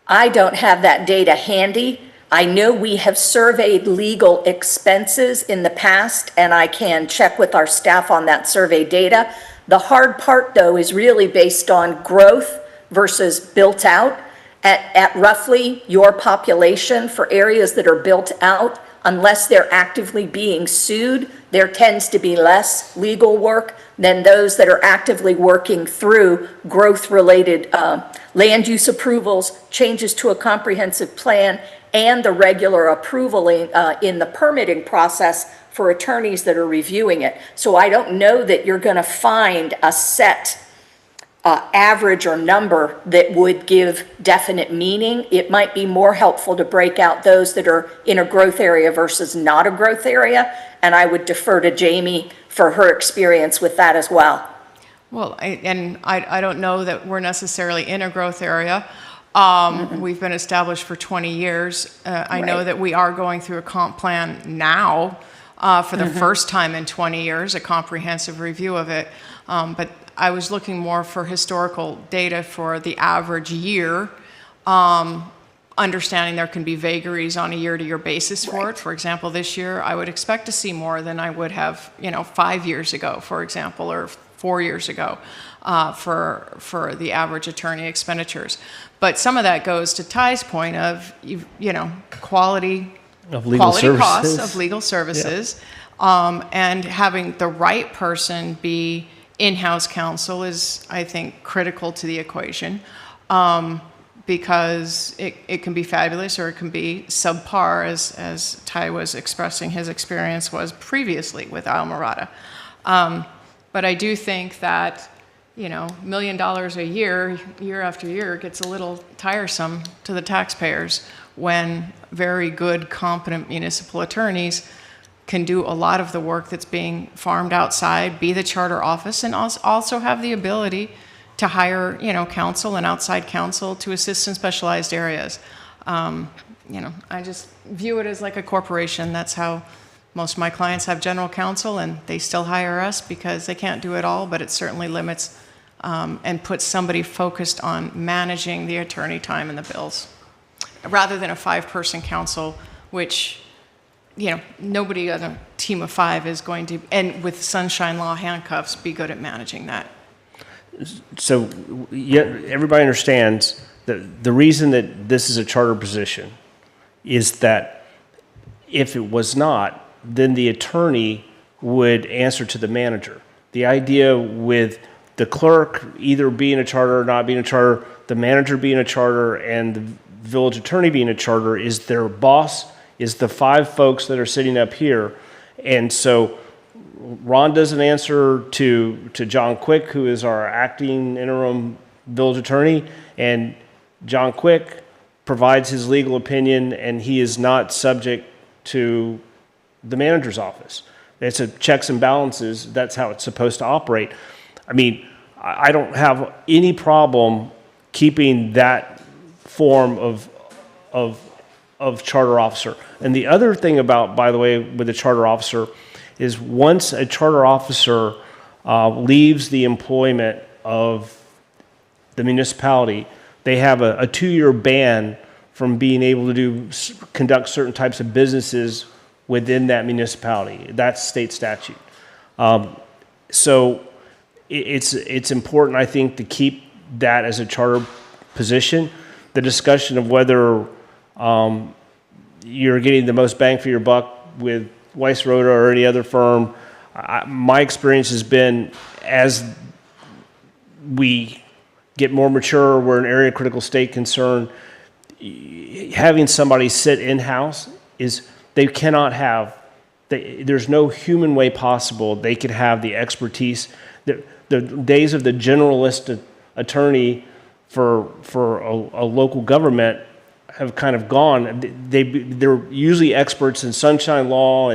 I don't have that data handy. I know we have surveyed legal expenses in the past, and I can check with our staff on that survey data. The hard part, though, is really based on growth versus built out. At roughly your population for areas that are built out, unless they're actively being sued, there tends to be less legal work than those that are actively working through growth-related land use approvals, changes to a comprehensive plan, and the regular approval in the permitting process for attorneys that are reviewing it. So I don't know that you're going to find a set average or number that would give definite meaning. It might be more helpful to break out those that are in a growth area versus not a growth area, and I would defer to Jamie for her experience with that as well. Well, I don't know that we're necessarily in a growth area. We've been established for 20 years. I know that we are going through a comp plan now for the first time in 20 years, a comprehensive review of it. But I was looking more for historical data for the average year, understanding there can be vagaries on a year-to-year basis for it. For example, this year, I would expect to see more than I would have, 5 years ago, for example, or 4 years ago. For the average attorney expenditures. But some of that goes to Ty's point of, quality Of legal services. costs of legal services. And having the right person be in-house counsel is, I think, critical to the equation. Because it can be fabulous or it can be subpar, as Ty was expressing his experience was previously with Islamorada. But I do think that $1 million a year, year after year, gets a little tiresome to the taxpayers when very good, competent municipal attorneys can do a lot of the work that's being farmed outside, be the charter office, and also have the ability to hire, counsel and outside counsel to assist in specialized areas. you know, I just view it as like a corporation. That's how most of my clients have general counsel, and they still hire us because they can't do it all, but it certainly limits and puts somebody focused on managing the attorney time and the bills, rather than a 5-person council, which, you know, nobody on a team of 5 is going to, and with sunshine law handcuffs, be good at managing that. So, everybody understands that the reason that this is a charter position is that if it was not, then the attorney would answer to the manager. The idea with the clerk either being a charter or not being a charter, the manager being a charter, and the village attorney being a charter is their boss, is the 5 folks that are sitting up here. And so Ron doesn't answer to John Quick, who is our acting interim village attorney, and John Quick provides his legal opinion, and he is not subject to the manager's office. It's a checks and balances. That's how it's supposed to operate. I mean, I don't have any problem keeping that form of charter officer. And the other thing about, by the way, with the charter officer is once a charter officer leaves the employment of the municipality, they have a 2-year ban from being able to conduct certain types of businesses within that municipality. That's state statute. So it's important, I think, to keep that as a charter position. The discussion of whether you're getting the most bang for your buck with Weiss Rhoda or any other firm, my experience has been as we get more mature, we're an area of critical state concern, having somebody sit in-house is, they cannot have, there's no human way possible they could have the expertise. The days of the generalist attorney for a local government have kind of gone. They're usually experts in sunshine law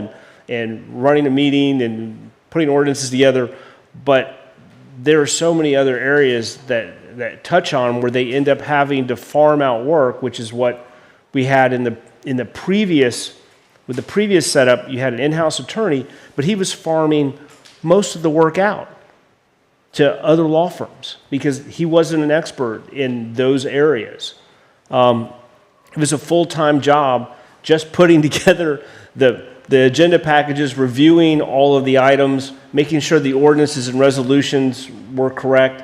and running a meeting and putting ordinances together, but there are so many other areas that touch on where they end up having to farm out work, which is what we had in the previous, with the previous setup. You had an in-house attorney, but he was farming most of the work out to other law firms because he wasn't an expert in those areas. It was a full-time job just putting together the agenda packages, reviewing all of the items, making sure the ordinances and resolutions were correct.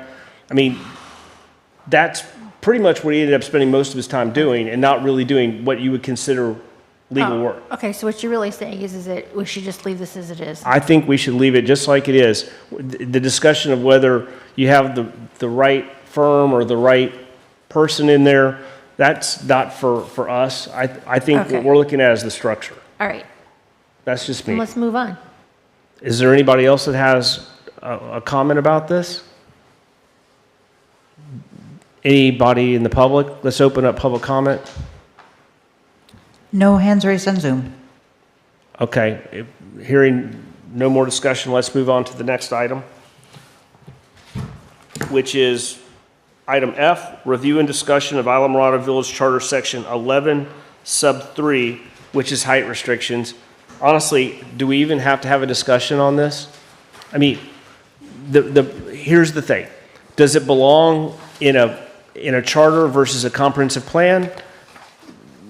I mean, that's pretty much what he ended up spending most of his time doing, and not really doing what you would consider legal work. Okay, so what you're really saying is that we should just leave this as it is? I think we should leave it just like it is. The discussion of whether you have the right firm or the right person in there, that's not for us. I think Okay. what we're looking at is the structure. All right, That's just then me. let's move on. Is there anybody else that has a comment about this? Anybody in the public? Let's open up public comment. No hands raised on Zoom. Okay, hearing no more discussion, let's move on to the next item, which is item F, review and discussion of Islamorada Village Charter Section 11, Sub 3, which is height restrictions. Honestly, do we even have to have a discussion on this? I mean, here's the thing. Does it belong in a charter versus a comprehensive plan?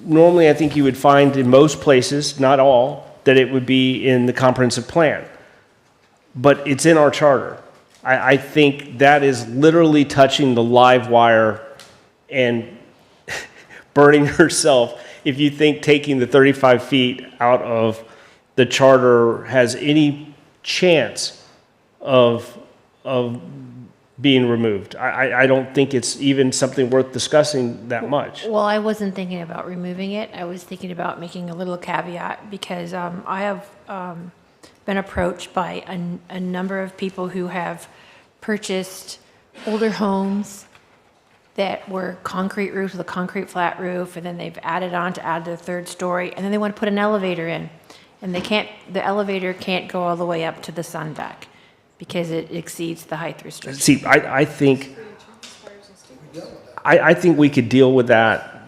Normally, I think you would find in most places, not all, that it would be in the comprehensive plan. But it's in our charter. I think that is literally touching the live wire and burning yourself if you think taking the 35 feet out of the charter has any chance of being removed. I don't think it's even something worth discussing that much. Well, I wasn't thinking about removing it. I was thinking about making a little caveat because I have been approached by a number of people who have purchased older homes that were concrete roofs with a concrete flat roof, and then they've added on to add their third story, and then they want to put an elevator in. And the elevator can't go all the way up to the sun deck because it exceeds the height restriction. See, I think we could deal with that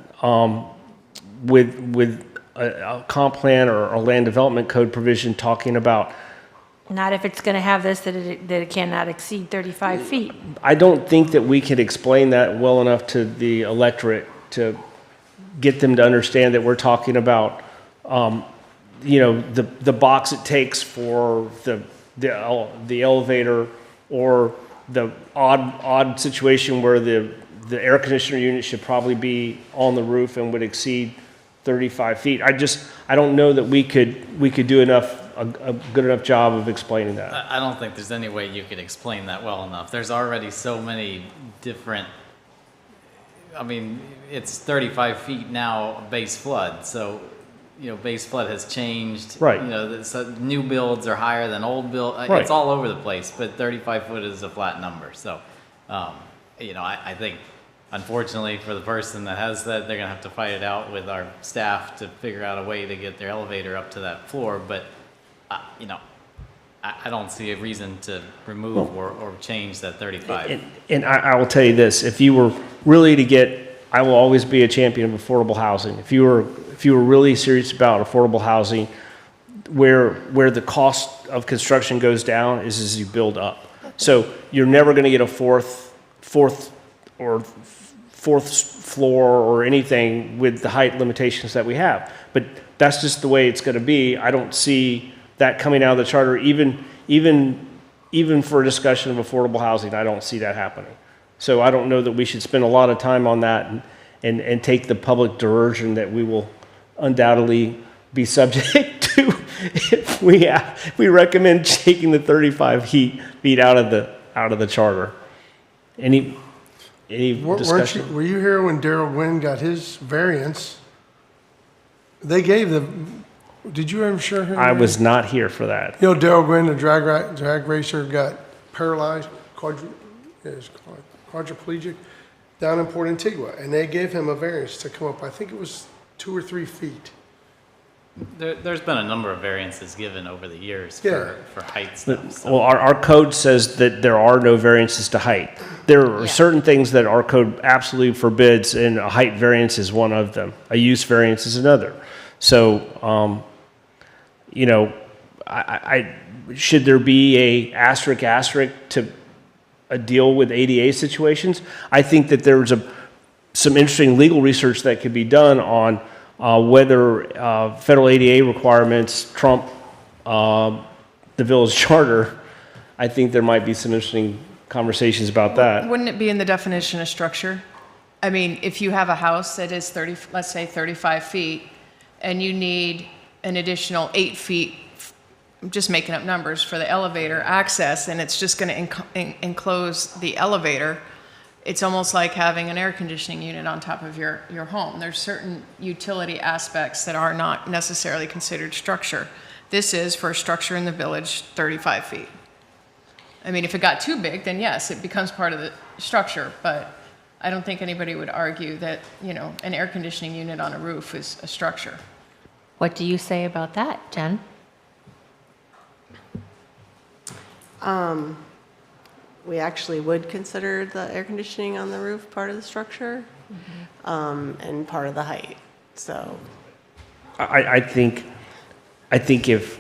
with a comp plan or a land development code provision talking about, Not if it's going to have this, that it cannot exceed 35 feet. I don't think that we could explain that well enough to the electorate to get them to understand that we're talking about, the box it takes for the elevator, or the odd situation where the air conditioner unit should probably be on the roof and would exceed 35 feet. I don't know that we could do a good enough job of explaining that. I don't think there's any way you could explain that well enough. There's already so many different, I mean, it's 35 feet now base flood, so, base flood has changed. Right. So new builds are higher than old build. Right. It's all over the place, but 35 foot is a flat number. So, I think, unfortunately for the person that has that, they're gonna have to fight it out with our staff to figure out a way to get their elevator up to that floor, but I don't see a reason to remove or change that 35. And I will tell you this, if you were really to get, I will always be a champion of affordable housing. If you were really serious about affordable housing, where the cost of construction goes down is as you build up. So you're never going to get a fourth floor or anything with the height limitations that we have. But that's just the way it's going to be. I don't see that coming out of the charter, even for a discussion of affordable housing. I don't see that happening. So I don't know that we should spend a lot of time on that and take the public diversion that we will undoubtedly be subject to if we recommend taking the 35 feet out of the charter. Any discussion? Were you here when Daryl Gwynn got his variance? They gave did you ever share him? I was not here for that. Daryl Gwynn, the drag racer, got paralyzed, quadriplegic, down in Port Antigua, and they gave him a variance to come up. I think it was 2 or 3 feet. There's been a number of variances given over the years Yeah. for height stuff. So. Well, our code says that there are no variances to height. There are certain things that our code absolutely forbids, and a height variance is one of them. A use variance is another. So, should there be a asterisk to a deal with ADA situations? I think that there's some interesting legal research that could be done on whether federal ADA requirements trump the village charter. I think there might be some interesting conversations about that. Wouldn't it be in the definition of structure? I mean, if you have a house that is 35 feet, and you need an additional 8 feet, I'm just making up numbers, for the elevator access, and it's just going to enclose the elevator, it's almost like having an air conditioning unit on top of your home. There's certain utility aspects that are not necessarily considered structure. This is, for a structure in the village, 35 feet. I mean, if it got too big, then yes, it becomes part of the structure, but I don't think anybody would argue that, an air conditioning unit on a roof is a structure. What do you say about that, Jen? We actually would consider the air conditioning on the roof part of the structure, and part of the height, so. I think if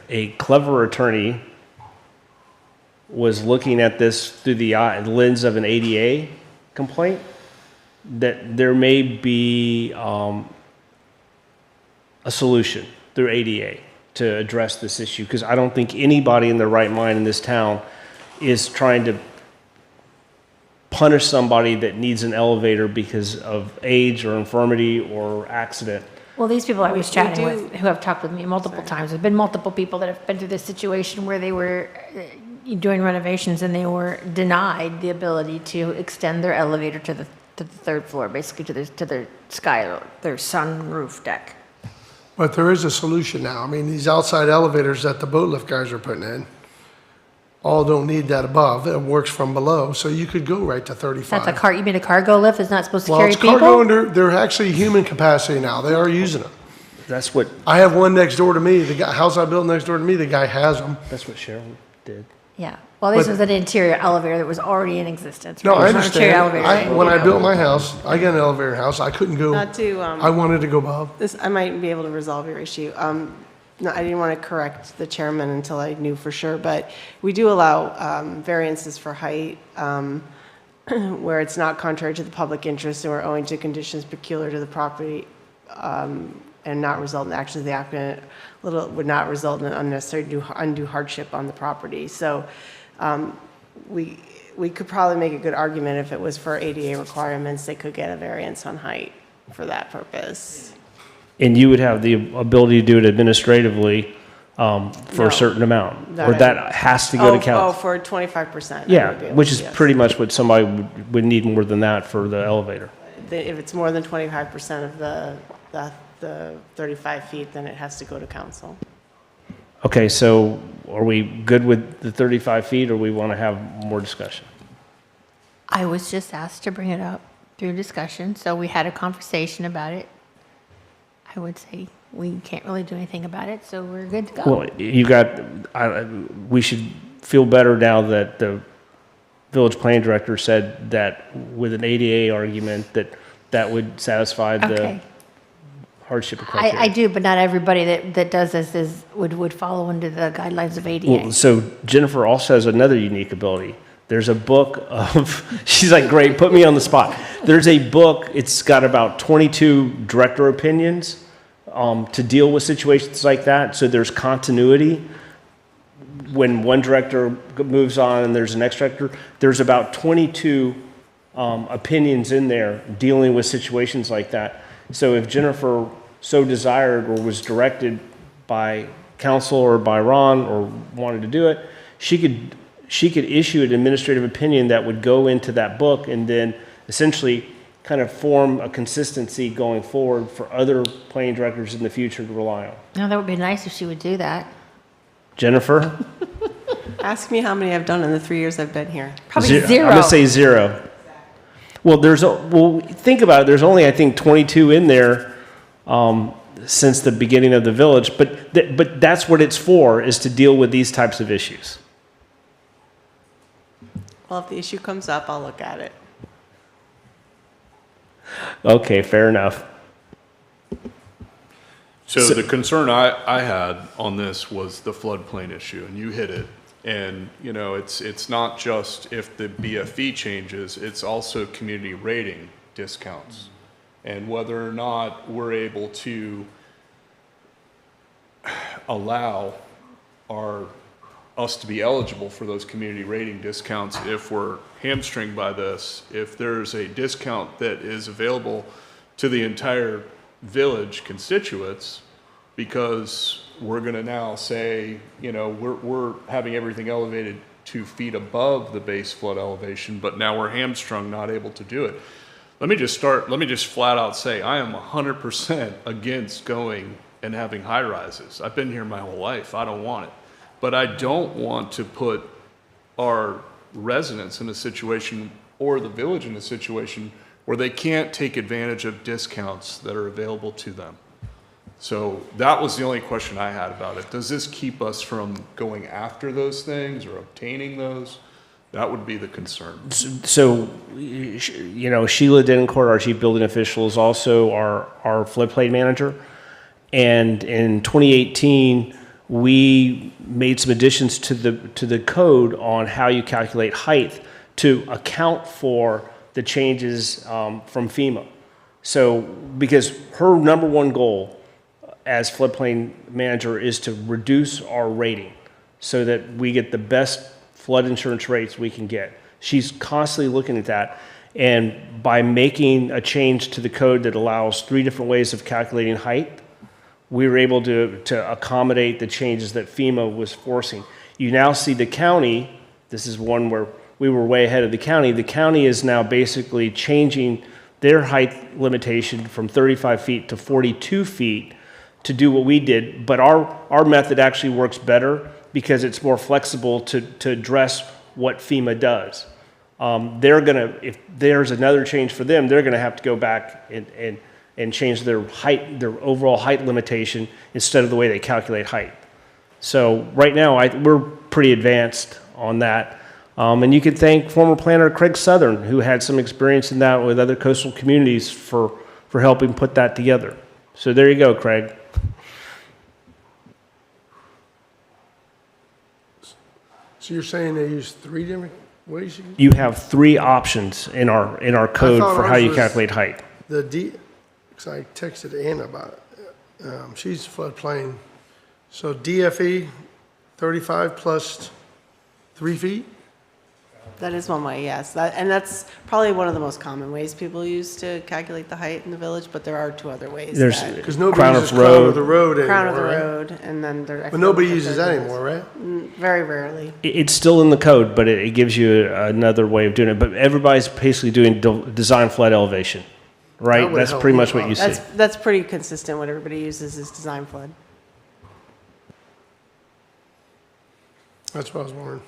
a clever attorney was looking at this through the lens of an ADA complaint, that there may be a solution through ADA to address this issue, because I don't think anybody in their right mind in this town is trying to punish somebody that needs an elevator because of age or infirmity or accident. Well, these people I was We chatting do- with, who have talked with me multiple times, there's been multiple people that have been through this situation where they were doing renovations and they were denied the ability to extend their elevator to the third floor, basically to their sky, their sunroof deck. But there is a solution now. I mean, these outside elevators that the boat lift guys are putting in, all don't need that above. It works from below, so you could go right to 35. That's you mean a cargo lift is not supposed to Well, carry it's people? cargo, and they're actually human capacity now. They are using them. That's what I have one next door to me. The house I built next door to me, the guy has them. Cheryl did. Yeah. Well, this But- was an interior elevator that was already in existence. No, right? I It was not an interior understand. elevator. When I built my house, I got an elevator house. I couldn't go. Not to, I wanted to go, Bob. this, I might be able to resolve your issue. No, I didn't want to correct the chairman until I knew for sure, but we do allow variances for height where it's not contrary to the public interest or owing to conditions peculiar to the property and not result in actions of the applicant, would not result in an unnecessary undue hardship on the property. So we could probably make a good argument if it was for ADA requirements, they could get a variance on height for that purpose. And you would have the ability to do it administratively for No. a certain amount? That Or I- that has to go to Oh, council? for 25%. I would be Yeah, able which to, is yes. pretty much what somebody would need more than that for the elevator. If it's more than 25% of the 35 feet, then it has to go to council. Okay, so are we good with the 35 feet, or we want to have more discussion? I was just asked to bring it up through discussion, so we had a conversation about it. I would say we can't really do anything about it, so we're good to go. Well, you got, we should feel better now that the village planning director said that with an ADA argument, that would satisfy the Okay. hardship I criteria. do, but not everybody that does this would follow into the guidelines of ADA. Well, so Jennifer also has another unique ability. There's a book of, she's like, great, put me on the spot. There's a book, it's got about 22 director opinions to deal with situations like that. So there's continuity. When one director moves on and there's an next director, there's about 22 opinions in there dealing with situations like that. So if Jennifer so desired or was directed by council or by Ron or wanted to do it, she could issue an administrative opinion that would go into that book and then essentially kind of form a consistency going forward for other planning directors in the future to rely on. No, that would be nice if she would do that. Jennifer? Ask me how many I've done in the 3 years I've been here. Probably zero. I'm gonna say 0. Well, think about it. There's only, I think, 22 in there since the beginning of the village, but that's what it's for, is to deal with these types of issues. Well, if the issue comes up, I'll look at it. Okay, fair enough. So the concern I had on this was the floodplain issue, and you hit it. And, you know, it's not just if the BFE changes, it's also community rating discounts. And whether or not we're able to allow us to be eligible for those community rating discounts if we're hamstringed by this, if there's a discount that is available to the entire village constituents, because we're going to now say, you know, we're having everything elevated 2 feet above the base flood elevation, but now we're hamstrung, not able to do it. Let me just flat out say, I am 100% against going and having high rises. I've been here my whole life. I don't want it. But I don't want to put our residents in a situation, or the village in a situation, where they can't take advantage of discounts that are available to them. So that was the only question I had about it. Does this keep us from going after those things or obtaining those? That would be the concern. So, you know, Sheila Dencourt, our chief building official, is also our floodplain manager. And in 2018, we made some additions to the code on how you calculate height to account for the changes from FEMA. So, because her number one goal as floodplain manager is to reduce our rating so that we get the best flood insurance rates we can get. She's constantly looking at that. And by making a change to the code that allows 3 different ways of calculating height, we were able to accommodate the changes that FEMA was forcing. You now see the county, this is one where we were way ahead of the county. The county is now basically changing their height limitation from 35 feet to 42 feet to do what we did. But our method actually works better because it's more flexible to address what FEMA does. If there's another change for them, they're gonna have to go back and change their overall height limitation instead of the way they calculate height. So right now, we're pretty advanced on that. And you can thank former planner Craig Southern, who had some experience in that with other coastal communities for helping put that together. So there you go, Craig. So you're saying they use 3 different ways? You have 3 options in our code thought for how ours you was calculate height. Because I texted Anna about it. She's floodplain. So DFE, 35 plus 3 feet? That is one way, yes. And that's probably one of the most common ways people use to calculate the height in the village, but there are 2 other ways. There's Because nobody Crown uses of crown of Road. the road anymore, Crown of the right? road, and then there. But nobody uses that anymore, right? Very rarely. It's still in the code, but it gives you another way of doing it. But everybody's basically doing design flood elevation, That right? would That's help pretty me much a what you see. That's pretty consistent. What everybody uses is design flood. That's what I was wondering.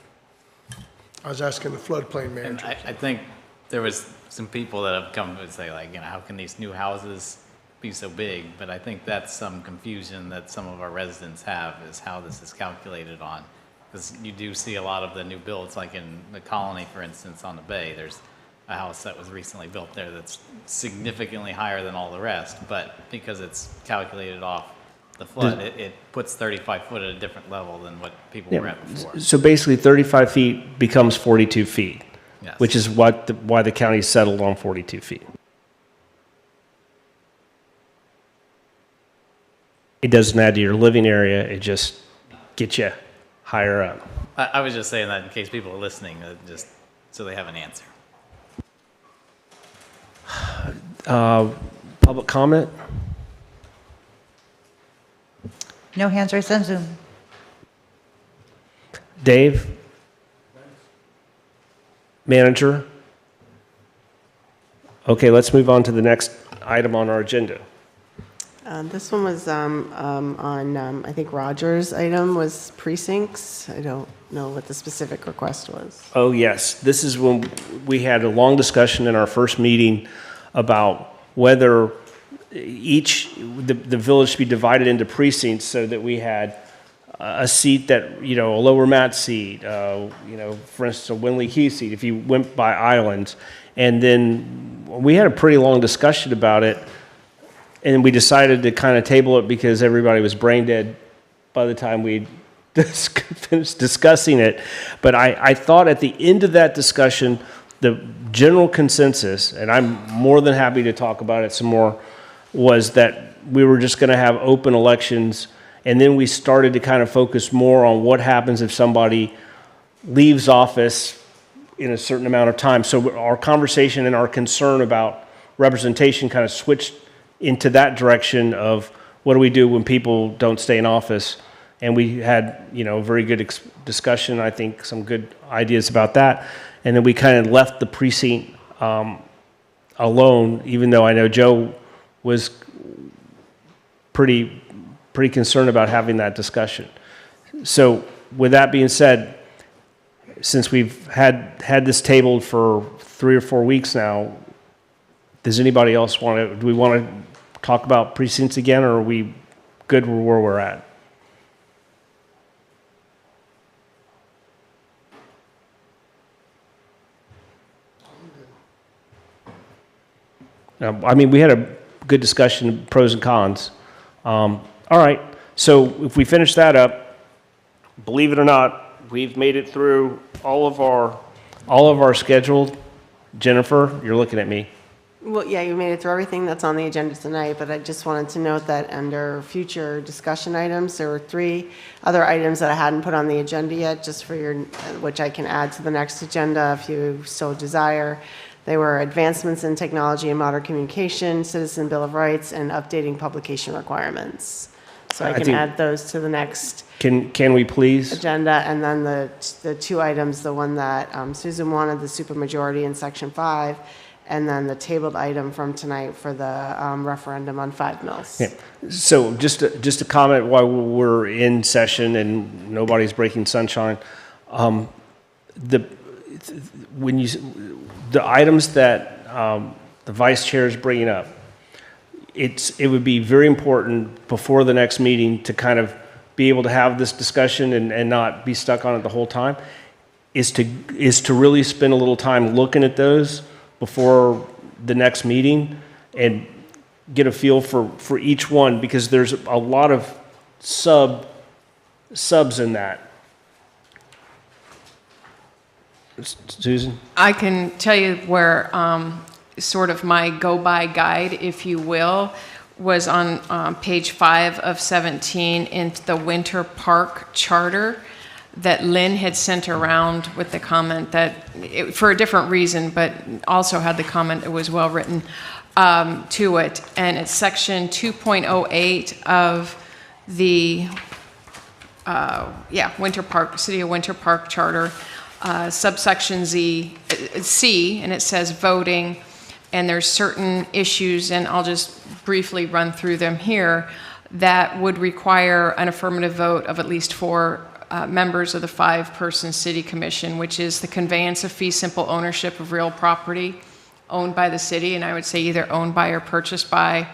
I was asking the floodplain And manager. I think there was some people that have come and say like, how can these new houses be so big? But I think that's some confusion that some of our residents have, is how this is calculated on. Because you do see a lot of the new builds, like in the Colony, for instance, on the bay, there's a house that was recently built there that's significantly higher than all the rest, but because it's calculated off the flood, it puts 35 foot at a different level than what people were at before. So basically, 35 feet becomes 42 feet, Yes. which is why the county settled on 42 feet. It doesn't add to your living area, it just gets you higher up. I was just saying that in case people are listening, just so they have an answer. Public comment? No hands raised on Zoom. Dave? Manager? Okay, let's move on to the next item on our agenda. This one was on, I think Roger's item was precincts. I don't know what the specific request was. Oh, yes. This is when we had a long discussion in our first meeting about whether the village should be divided into precincts so that we had a seat that, a lower mat seat, for instance, a Winley Key seat, if you went by islands. And then we had a pretty long discussion about it, and we decided to kind of table it because everybody was brain dead by the time we finished discussing it. But I thought at the end of that discussion, the general consensus, and I'm more than happy to talk about it some more, was that we were just going to have open elections, and then we started to kind of focus more on what happens if somebody leaves office in a certain amount of time. So our conversation and our concern about representation kind of switched into that direction of what do we do when people don't stay in office. And we had, a very good discussion, I think some good ideas about that. And then we kind of left the precinct alone, even though I know Joe was pretty concerned about having that discussion. So with that being said, since we've had this tabled for 3 or 4 weeks now, does anybody else do we want to talk about precincts again, or are we good where we're at? We had a good discussion, pros and cons. All right, so if we finish that up, believe it or not, we've made it through all of our scheduled. Jennifer, you're looking at me. Well, yeah, you made it through everything that's on the agenda tonight, but I just wanted to note that under future discussion items, there were 3 other items that I hadn't put on the agenda yet, just for which I can add to the next agenda if you so desire. They were advancements in technology and modern communication, Citizen Bill of Rights, and updating publication requirements. So I can add those to the next Can we please? agenda. And then the 2 items, the one that Susan wanted, the supermajority in Section 5, and then the tabled item from tonight for the referendum on 5 mills. Yeah. So just a comment while we're in session and nobody's breaking sunshine. The items that the vice chair is bringing up, it would be very important before the next meeting to kind of be able to have this discussion and not be stuck on it the whole time, is to really spend a little time looking at those before the next meeting and get a feel for each one, because there's a lot of subs in that. Susan? I can tell you where sort of my go-by guide, if you will, was on page 5 of 17 in the Winter Park Charter that Lynn had sent around with the comment that, for a different reason, but also had the comment, it was well written to it. And it's section 2.08 of the, Winter Park, City of Winter Park Charter, subsection C, and it says voting, and there's certain issues, and I'll just briefly run through them here, that would require an affirmative vote of at least 4 members of the 5-person city commission, which is the conveyance of fee simple ownership of real property owned by the city, and I would say either owned by or purchased by,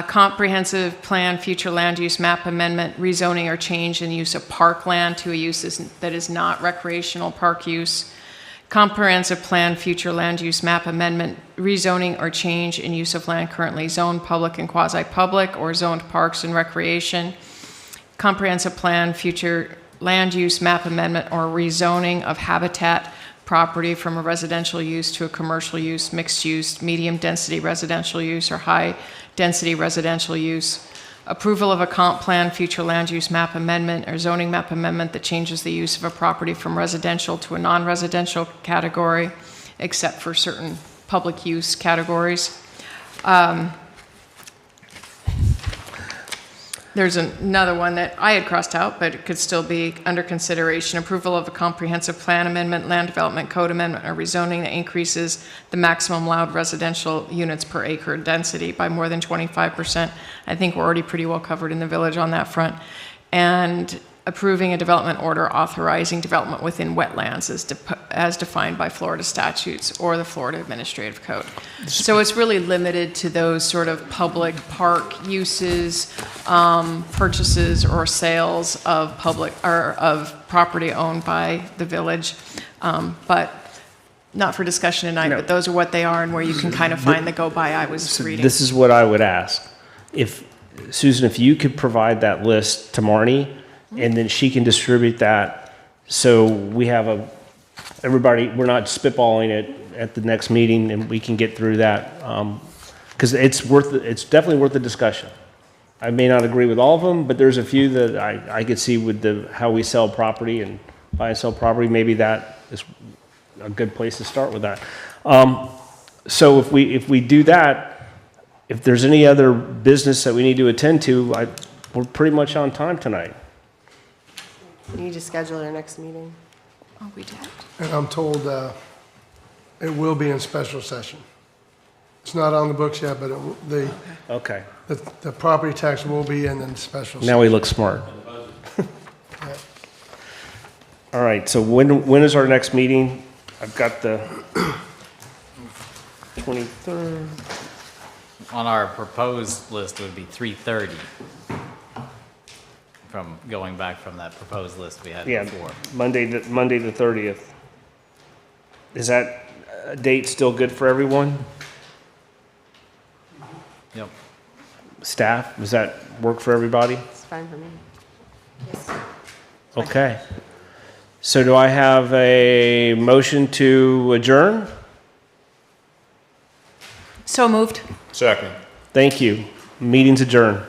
comprehensive plan, future land use map amendment, rezoning or change in use of parkland to a use that is not recreational park use, comprehensive plan, future land use map amendment, rezoning or change in use of land currently zoned public and quasi-public or zoned parks and recreation, comprehensive plan, future land use map amendment or rezoning of habitat property from a residential use to a commercial use, mixed use, medium density residential use, or high density residential use. Approval of a comp plan, future land use map amendment or zoning map amendment that changes the use of a property from residential to a non-residential category, except for certain public use categories. There's another one that I had crossed out, but it could still be under consideration. Approval of a comprehensive plan amendment, land development code amendment, or rezoning that increases the maximum allowed residential units per acre density by more than 25%. I think we're already pretty well covered in the village on that front. And approving a development order authorizing development within wetlands as defined by Florida statutes or the Florida Administrative Code. So it's really limited to those sort of public park uses, purchases or sales of public or of property owned by the village, but not for discussion tonight. But those are what they are and where you can kind of find the go-by I was reading. This is what I would ask. If, Susan, if you could provide that list to Marnie, and then she can distribute that, so we have everybody, we're not spitballing it at the next meeting, and we can get through that, because it's definitely worth the discussion. I may not agree with all of them, but there's a few that I could see with how we sell property and buy and sell property. Maybe that is a good place to start with that. So if we do that, if there's any other business that we need to attend to, we're pretty much on time tonight. We need to schedule our next meeting. Oh, we did. And I'm told it will be in special session. It's not on the books yet, but Okay. the property tax will be in the special session. Now we look smart. All right, so when is our next meeting? I've got the 23rd. On our proposed list, it would be 3:30. From going back from that proposed list we had before. Monday the 30th. Is that date still good for everyone? Yep. Staff, does that work for everybody? It's fine for me. Okay. So do I have a motion to adjourn? So moved. Second. Thank you. Meeting's adjourned.